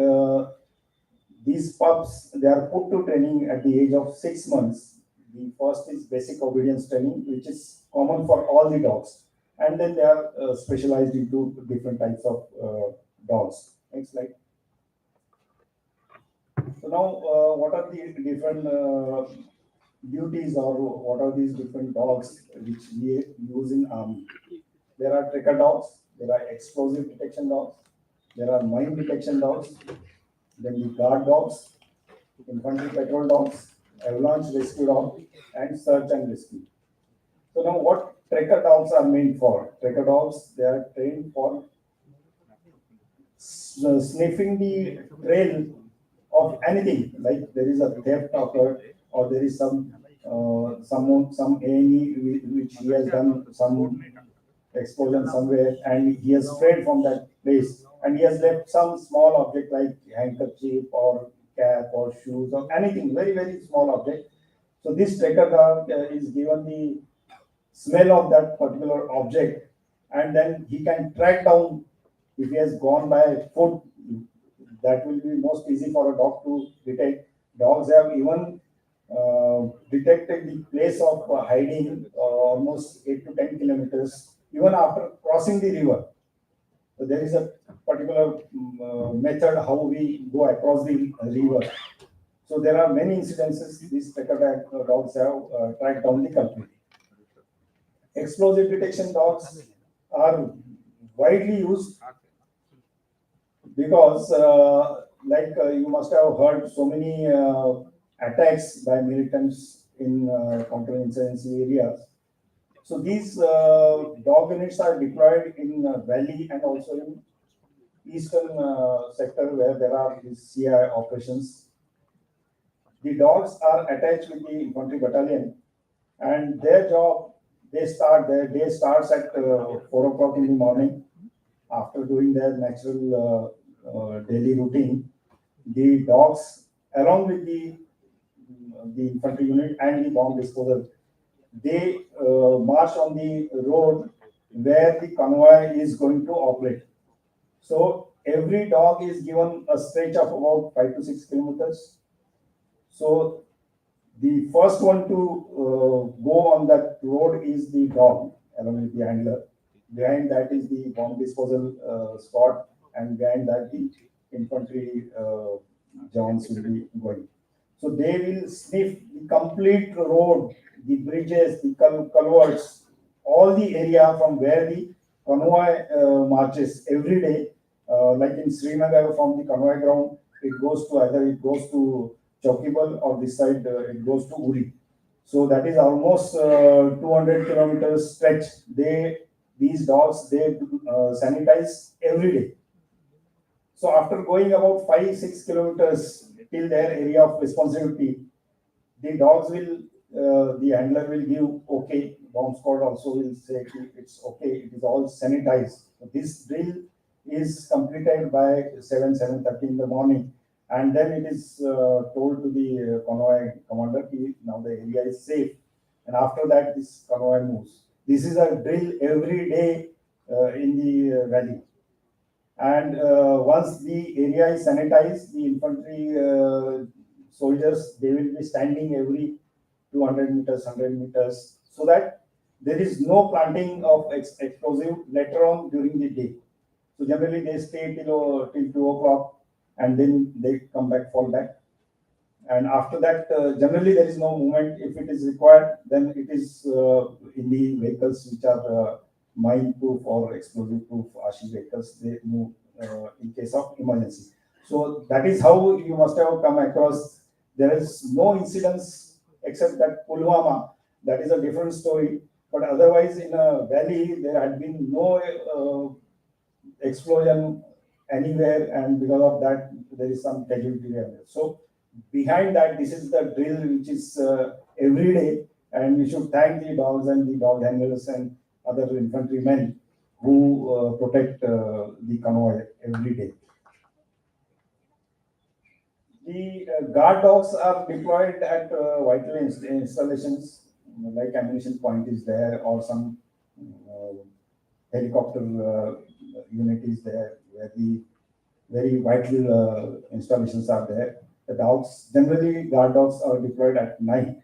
I: these pups, they are put to training at the age of 6 months. The first is basic obedience training, which is common for all the dogs, and then they are specialized into different types of dogs. Next slide. So now, what are the different duties, or what are these different dogs which we use in army? There are tracker dogs, there are explosive detection dogs, there are mine detection dogs, then the guard dogs, infantry patrol dogs, avalanche rescue dog, and search and rescue. So now, what tracker dogs are meant for? Tracker dogs, they are trained for sniffing the trail of anything, like there is a theft occurred, or there is some AE which he has done some explosion somewhere, and he has strayed from that place, and he has left some small object like handkerchief or cap or shoes or anything, very very small object. So this tracker dog is given the smell of that particular object, and then he can track down If he has gone by foot, that will be most easy for a dog to detect. Dogs have even detected the place of hiding almost 8 to 10 kilometers, even after crossing the river. So there is a particular method how we go across the river. So there are many incidences these tracker dogs have tracked down the culprit. Explosive detection dogs are widely used because, you must have heard so many attacks by militants in counterinsurgency areas. So these dog units are deployed in valley and also in eastern sector where there are these CI operations. The dogs are attached with the infantry battalion, and their job, their day starts at 4 o'clock in the morning. After doing their natural daily routine, the dogs, along with the infantry unit and the bomb disposal, they march on the road where the convoy is going to operate. So every dog is given a stretch of about 5 to 6 kilometers. So the first one to go on that road is the dog along with the handler. Behind that is the bomb disposal squad, and behind that the infantry Jawans will be going. So they will sniff the complete road, the bridges, the culverts, all the area from where the convoy marches every day. Like in Srinagar, from the convoy ground, it goes to Chokibal, or this side it goes to Uri. So that is almost 200 kilometers stretch. These dogs sanitize every day. So after going about 5-6 kilometers till their area of responsibility, the dogs will, the handler will give okay. Bomb squad also will say it's okay. It is all sanitized. So this drill is completed by 7:30 in the morning, and then it is told to the convoy commander that now the area is safe. And after that, this convoy moves. This is a drill every day in the valley. And once the area is sanitized, the infantry soldiers, they will be standing every 200 meters, 100 meters, so that there is no planting of explosive later on during the day. So generally they stay till 2 o'clock, and then they come back, fall back. And after that, generally there is no movement. If it is required, then it is in the vehicles which are mine proof or explosive proof RC vehicles, they move in case of emergency. So that is how you must have come across. There is no incidents except that Pulwama, that is a different story. But otherwise, in a valley, there had been no explosion anywhere, and because of that, there is some casualty there. So behind that, this is the drill which is every day, and we should thank the dogs and the dog handlers and other infantrymen who protect the convoy every day. The guard dogs are deployed at vital installations, like ammunition point is there, or some helicopter unit is there, where the very vital installations are there. The dogs, generally guard dogs are deployed at night.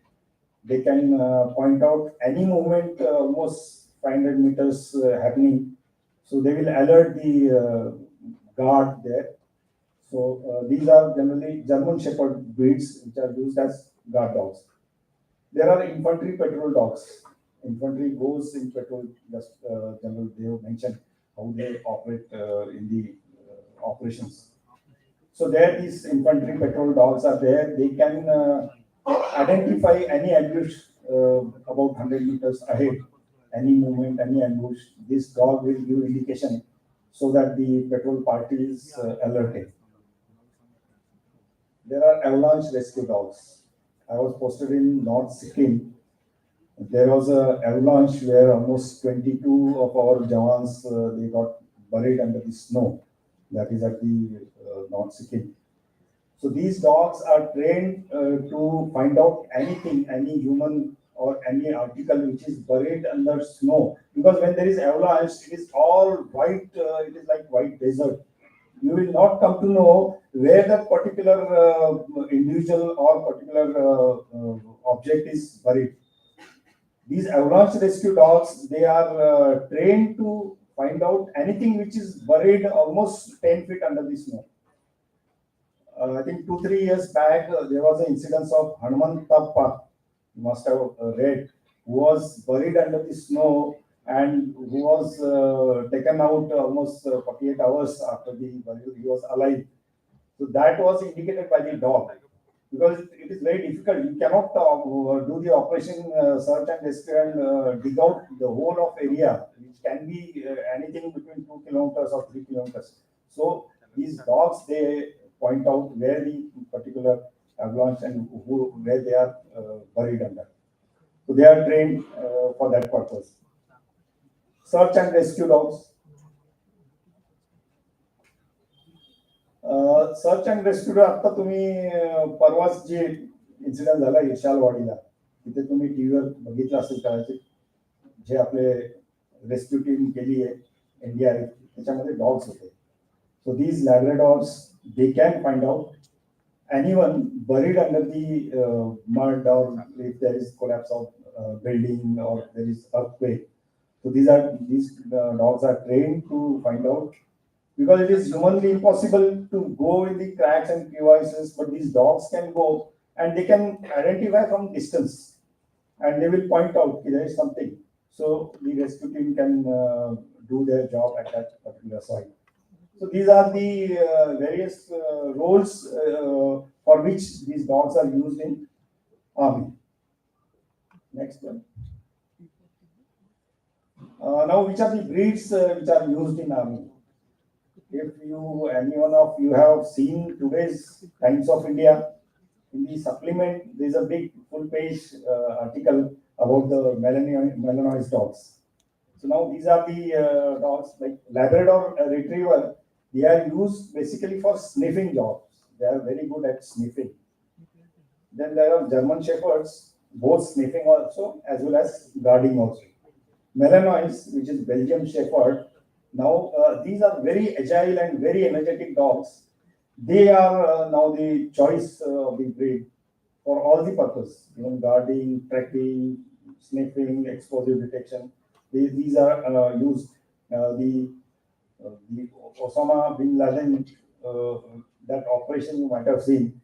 I: They can point out any movement almost 500 meters happening. So they will alert the guard there. So these are generally German Shepherd breeds which are used as guard dogs. There are infantry patrol dogs. Infantry goes in patrol, just General Dev mentioned how they operate in the operations. So there these infantry patrol dogs are there. They can identify any ambush about 100 meters ahead, any movement, any ambush. This dog will give indication so that the patrol party is alerted. There are avalanche rescue dogs. I was posted in North Sikkim. There was a avalanche where almost 22 of our Jawans they got buried under the snow. That is at the North Sikkim. So these dogs are trained to find out anything, any human or any article which is buried under snow, because when there is avalanche, it is all white, it is like white desert. You will not come to know where that particular individual or particular object is buried. These avalanche rescue dogs, they are trained to find out anything which is buried almost 10 feet under the snow. I think 2-3 years back, there was an incident of Hanuman Tappa, you must have read, who was buried under the snow and who was taken out almost 48 hours after the burial. He was alive. So that was indicated by the dog, because it is very difficult. You cannot do the operation search and rescue and dig out the whole of area, which can be anything between 2 kilometers or 3 kilometers. So these dogs, they point out where the particular avalanche and where they are buried under. So they are trained for that purpose. Search and rescue dogs. Search and rescue आता तुम्ही परवाच जे incident झाला यशालवाडीला, तिथे तुम्ही टीव्हीवर बघितलं असेल कदाचित, जे आपले रेस्क्यू टीम केली आहे एनडीआरएफ, त्याच्यामध्ये डॉग्स होते. So these labradors, they can find out anyone buried under the mud, or if there is collapse of building or there is earthquake. So these dogs are trained to find out, because it is humanly impossible to go in the cracks and crevices, but these dogs can go and they can identify from distance and they will point out there is something. So the rescue team can do their job at that particular site. So these are the various roles for which these dogs are used in army. Next one. Now, which are the breeds which are used in army? If any one of you have seen today's Times of India, in the supplement, there is a big full-page article about the Malinois dogs. So now these are the dogs like Labrador Retriever. They are used basically for sniffing jobs. They are very good at sniffing. Then there are German Shepherds, both sniffing also as well as guarding also. Malinois, which is Belgian Shepherd. Now these are very agile and very energetic dogs. They are now the choice of the breed for all the purpose, even guarding, tracking, sniffing, explosive detection. These are used. The Osama bin Laden, that operation you might have seen,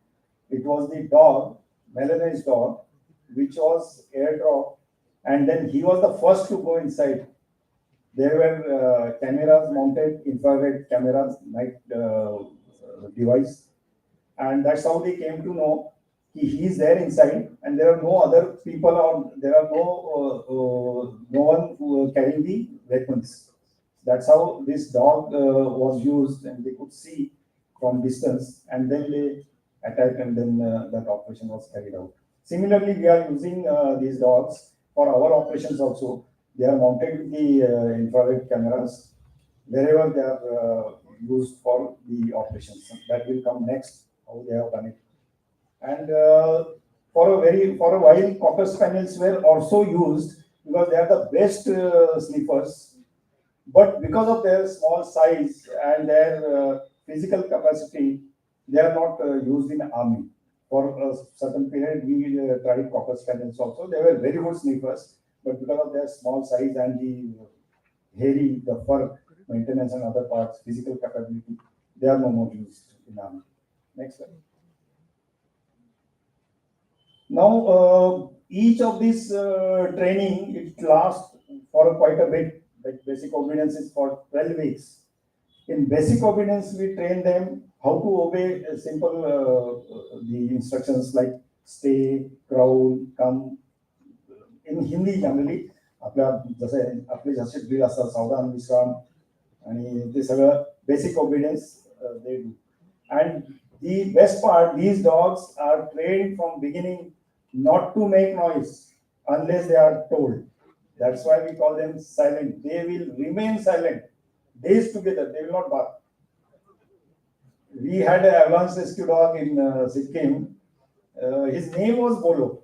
I: it was the dog, Malinois dog, which was airdropped, and then he was the first to go inside. There were cameras mounted, infrared cameras, night device, and that's how they came to know he is there inside, and there are no other people, or there are no one who carrying the weapons. That's how this dog was used, and they could see from distance, and then they attacked, and then that operation was carried out. Similarly, we are using these dogs for our operations also. They are mounted with the infrared cameras wherever they are used for the operations. That will come next, how they have done it. And for a while, Cocker Spaniels were also used because they are the best sniffers. But because of their small size and their physical capacity, they are not used in army. For a certain period, we tried Cocker Spaniels also. They were very good sniffers, but because of their small size and the fur maintenance and other parts, physical capability, they are no more used in army. Next one. Now, each of these training, it lasts for quite a bit. Like basic obedience is for 12 weeks. In basic obedience, we train them how to obey simple the instructions like stay, crawl, come. In Hindi generally, आपले जसे drill असतात सावधान विश्राम आणि ते सगळं basic obedience they do. And the best part, these dogs are trained from beginning not to make noise unless they are told. That's why we call them silent. They will remain silent days together. They will not bark. We had an avalanche rescue dog in Sikkim. His name was Bolo,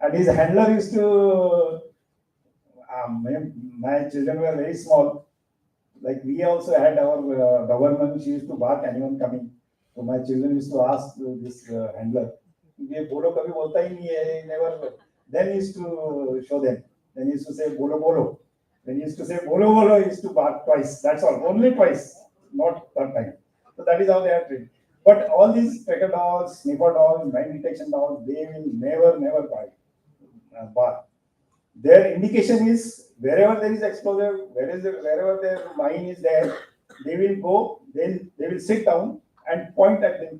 I: And his handler used to, my children were very small. Like we also had our Doberman, she used to bark anyone coming. So my children used to ask this handler, ये बोलो कभी बोलता ही नहीं है, never. Then he used to show them. Then he used to say bolo bolo. Then he used to say bolo bolo. He used to bark twice. That's all, only twice, not third time. So that is how they are trained. But all these tracker dogs, sniffer dogs, mine detection dogs, they will never bark. Their indication is wherever there is explosive, wherever their mine is there, they will go, they will sit down and point at the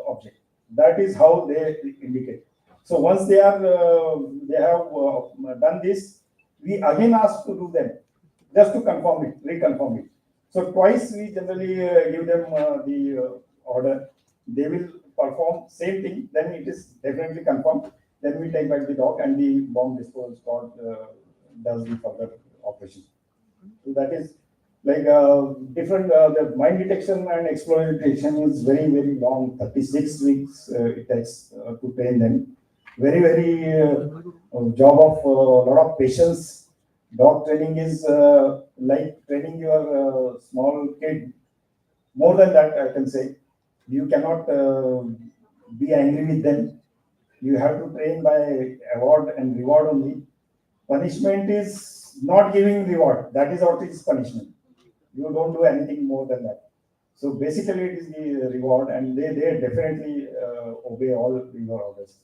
I: object. That is how they indicate. So once they have done this, we again ask to do them just to confirm it, reconfirm it. So twice we generally give them the order. They will perform same thing. Then it is definitely confirmed. Then we take back the dog and the bomb disposal squad does the further operation. So that is like different. The mine detection and explosive detection is very long. 36 weeks it takes to train them. Very job of a lot of patience. Dog training is like training your small kid. More than that, I can say. You cannot be angry with them. You have to train by award and reward only. Punishment is not giving reward. That is what is punishment. You don't do anything more than that. So basically, it is the reward, and they definitely obey all your orders.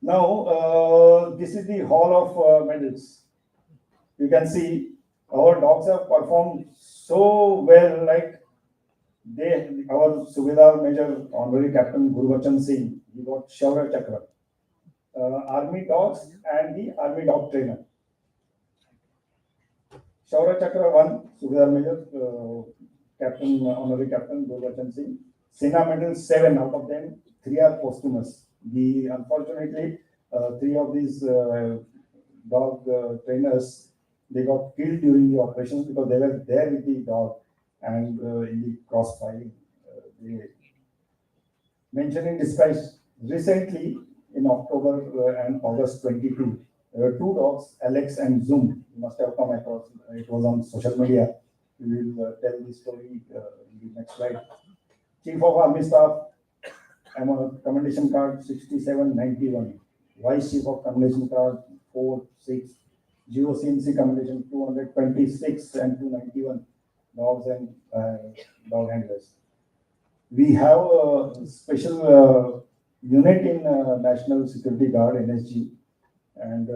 I: Now, this is the hall of medals. You can see our dogs have performed so well. Like our Subedar Major Honorary Captain Gurubachan Singh, he got Shaurya Chakra. Army dogs and the army dog trainer. Shaurya Chakra 1, Subedar Major, Captain, Honorary Captain Gurubachan Singh. Sena Medal 7 out of them, 3 are posthumous. Unfortunately, 3 of these dog trainers, they got killed during the operation because they were there with the dog and in the crossfire. Mentioning dispatch recently in October and August 22, there were 2 dogs, Alex and Zoom. You must have come across. It was on social media. We will tell the story in the next slide. Chief of Army Staff, I'm on commendation card 6791. Vice Chief of Commendation card 46. GOCNC commendation 226 and 291. Dogs and dog handlers. We have a special unit in National Security Guard (NSG), and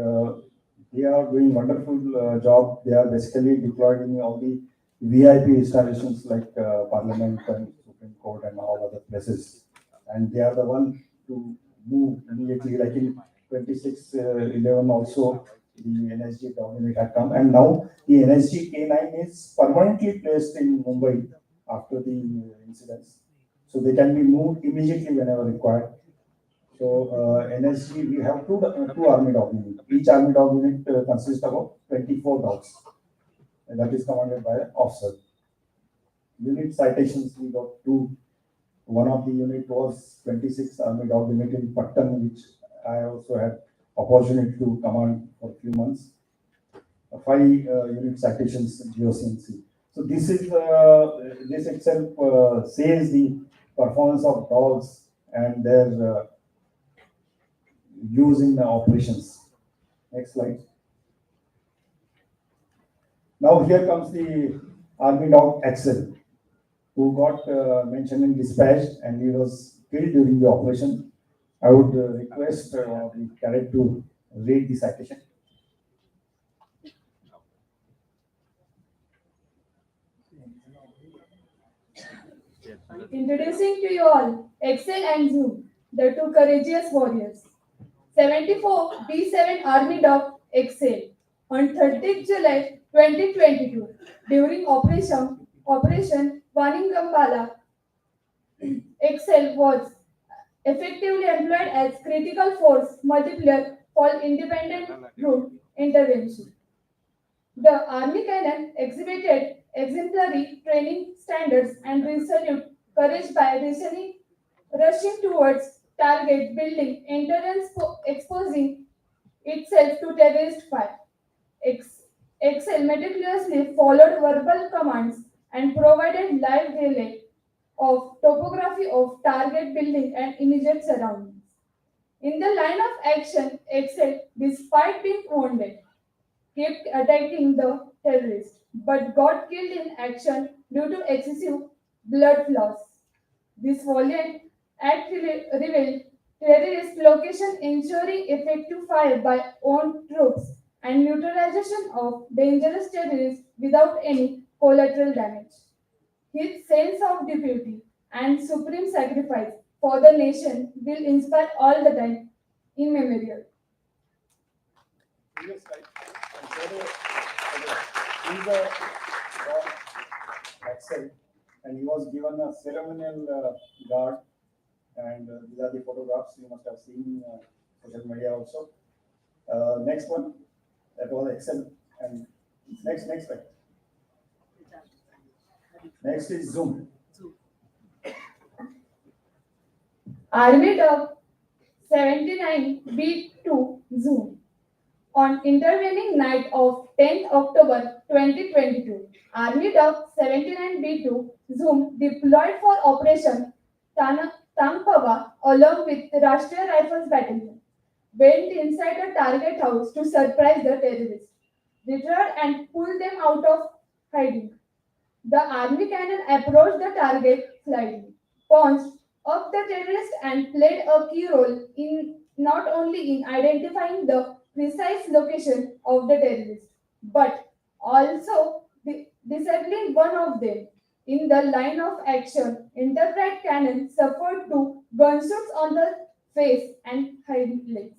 I: they are doing wonderful job. They are basically deployed in all the VIP installations like Parliament and Supreme Court and all other places, and they are the one to move immediately. Like in 26/11 also, the NSG dog unit had come, and now the NSG K9 is permanently placed in Mumbai after the incidents, so they can be moved immediately whenever required. So NSG, we have two army dog units. Each army dog unit consists of 24 dogs, and that is commanded by an officer. Unit citations, we got 2. One of the unit was 26 army dog unit in Pattan, which I also had opportunity to command for a few months. 5 unit citations GOCNC. So this is this itself says the performance of dogs and their use in the operations. Next slide. Now here comes the army dog Axel, who got mentioned in dispatch, and he was killed during the operation. I would request the cadet to read the citation.
G: Introducing to you all Excel and Zoom, the 2 courageous warriors. 74 B7 Army Dog Excel on 30th July 2022 during Operation Vaningambala. Excel was effectively employed as critical force multiplier for independent route intervention. The Army Cannon exhibited exemplary training standards and resolute courage by rushing towards target building entered exposing itself to terrorist fire. Excel meticulously followed verbal commands and provided live relay of topography of target building and immediate surroundings. In the line of action, Excel, despite being wounded, kept attacking the terrorists, but got killed in action due to excessive blood loss. This valiant act revealed terrorist location, ensuring effective fire by own troops and neutralization of dangerous terrorists without any collateral damage. His sense of duty and supreme sacrifice for the nation will inspire all the time immemorial.
I: Yes, right. And he's a Axel, and he was given a ceremonial guard. And these are the photographs you must have seen social media also. Next one, that was Excel. And next, right. Next is Zoom.
G: Army Dog 79B2 Zoom. On intervening night of 10th October 2022, Army Dog 79B2 Zoom deployed for Operation Tangpawa along with the Rashtriya Rifles Battalion went inside a target house to surprise the terrorists, deter and pull them out of hiding. The army cannon approached the target slightly, pounced up the terrorist and played a key role in not only in identifying the precise location of the terrorist, but also disabling one of them. In the line of action, Enterprise cannon suffered two gunshots on the face and hind legs.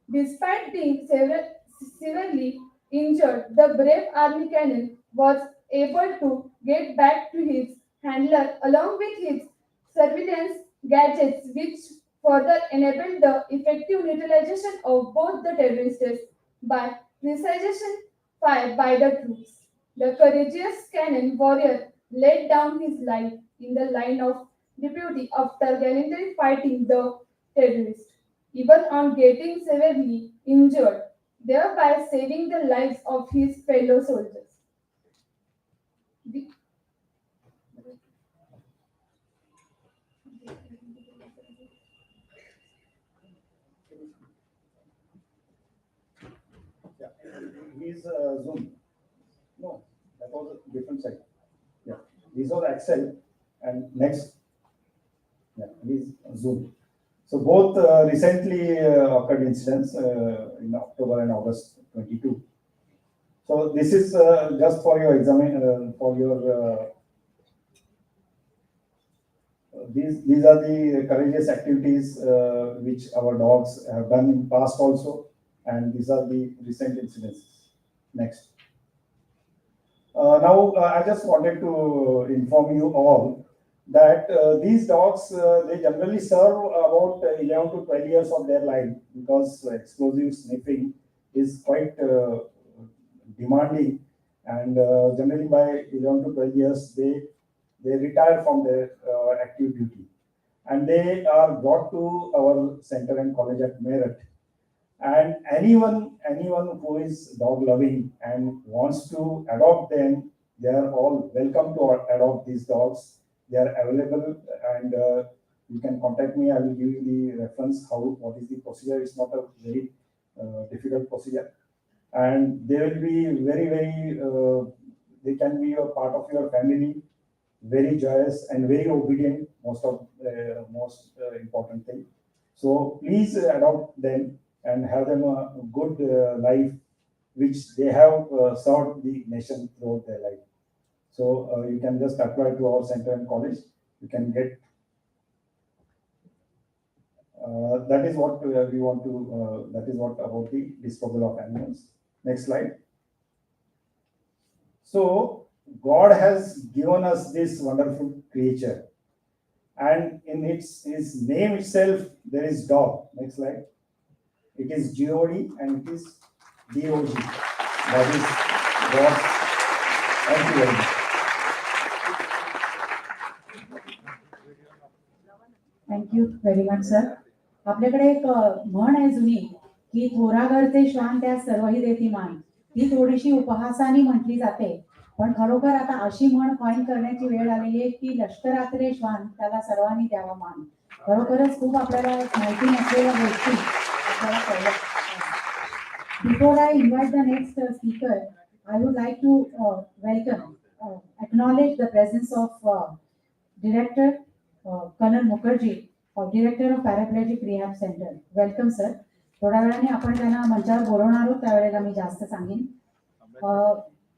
G: Despite being severely injured, the brave army cannon was able to get back to his handler along with his surveillance gadgets, which further enabled the effective neutralization of both the terrorists by precision fire by the troops. The courageous cannon warrior laid down his life in the line of duty after gallantly fighting the terrorists, even on getting severely injured, thereby saving the lives of his fellow soldiers. The-
I: Yeah, he's Zoom. No, that was a different side. Yeah, these are Excel, and next, yeah, he's Zoom. So both recently occurred incidents in October and August 22. So this is just for your these are the courageous activities which our dogs have done in past also, and these are the recent incidents. Next. Now, I just wanted to inform you all that these dogs, they generally serve about 11 to 12 years of their life, because explosive sniffing is quite demanding, and generally by 11 to 12 years, they retire from their active duty, and they are brought to our center and college at Meerut. And anyone who is dog loving and wants to adopt them, they are all welcome to adopt these dogs. They are available, and you can contact me. I will give you the reference what is the procedure. It's not a very difficult procedure, and they will be very they can be a part of your family, very joyous and very obedient. Most important thing. So please adopt them and have them a good life, which they have served the nation throughout their life. So you can just apply to our center and college. You can get. That is what we want to. That is what about the disposal of animals. Next slide. So God has given us this wonderful creature, and in his name itself there is dog. Next slide. It is God and it is DOG. That is God. Thank you very much.
A: Thank you very much sir. आपल्याकडे एक म्हण आहे जुनी की थोरा घरचे श्वान त्या सर्वही देती मान. ही थोडीशी उपहासाने म्हटली जाते, पण खरोखर आता अशी म्हण कॉइन करण्याची वेळ आलेली आहे की लष्करात रे श्वान त्याला सर्वांनी द्यावा मान. खरोखरच खूप आपल्याला माहिती नसलेल्या गोष्टी आपल्याला कळल्या. Before I invite the next speaker, I would like to acknowledge the presence of Director Colonel Mukherjee, Director of Paraplegic Rehab Center. Welcome, sir. थोड्या वेळाने आपण त्यांना मंचावर बोलवणार आहोत, त्यावेळेला मी जास्त सांगेन.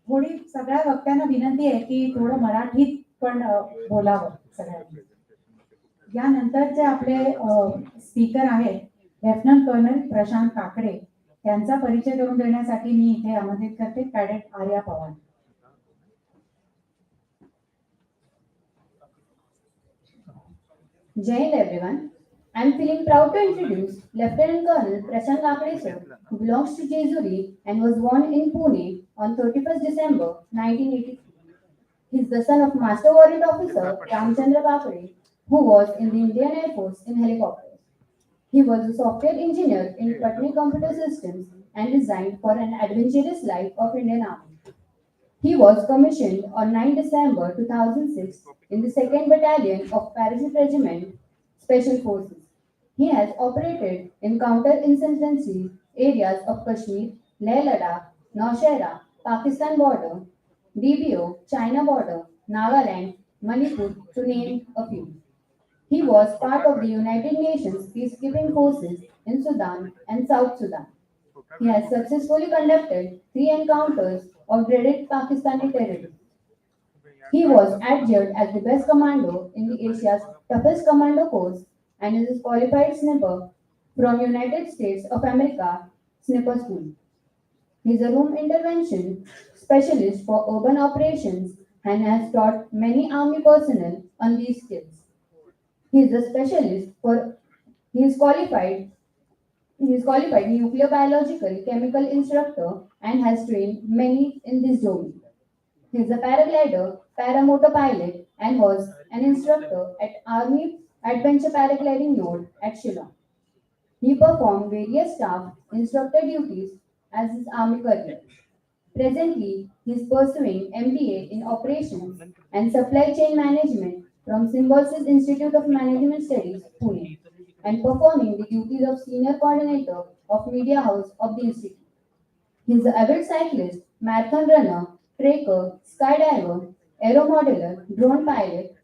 A: थोडी सगळ्या वक्त्यांना विनंती आहे की थोडं मराठीत पण बोलावं सगळ्यांनी. यानंतरचे आपले स्पीकर आहेत लेफ्टनंट कर्नल प्रशांत काकडे. त्यांचा परिचय करून देण्यासाठी मी इथे आमंत्रित करते cadet Arya Pawar.
J: Jai Hind everyone. I am feeling proud to introduce Lieutenant Colonel Prashant Kakade sir, who belongs to Jejuri and was born in Pune on 31st December 1983. He is the son of Master Warrant Officer Ramchandra Kakade, who was in the Indian Air Force in helicopters. He was a software engineer in Patni Computer Systems and resigned for an adventurous life of Indian Army. He was commissioned on 9 December 2006 in the 2nd Battalion of Parachute Regiment, Special Forces. He has operated in counter-insurgency areas of Kashmir, Leh Ladakh, Nowshera, Pakistan border, DBO, China border, Nagaland, Manipur, to name a few. He was part of the United Nations peacekeeping forces in Sudan and South Sudan. He has successfully conducted 3 encounters of dreaded Pakistani territory. He was adjudged as the best commando in the Asia's toughest commando course and is a qualified sniper from United States of America Sniper School. He is a room intervention specialist for urban operations and has taught many army personnel on these skills. He is a specialist for he is qualified nuclear biological chemical instructor and has trained many in this domain. He is a paraglider, paramotor pilot and was an instructor at Army Adventure Paragliding Node at Shillong. He performed various staff instructor duties as his army career. Presently, he is pursuing MBA in Operations and Supply Chain Management from Symbiosis Institute of Management Studies, Pune, and performing the duties of Senior Coordinator of Media House of the Institute. He is an avid cyclist, marathon runner, trekker, skydiver, aero modeler, drone pilot,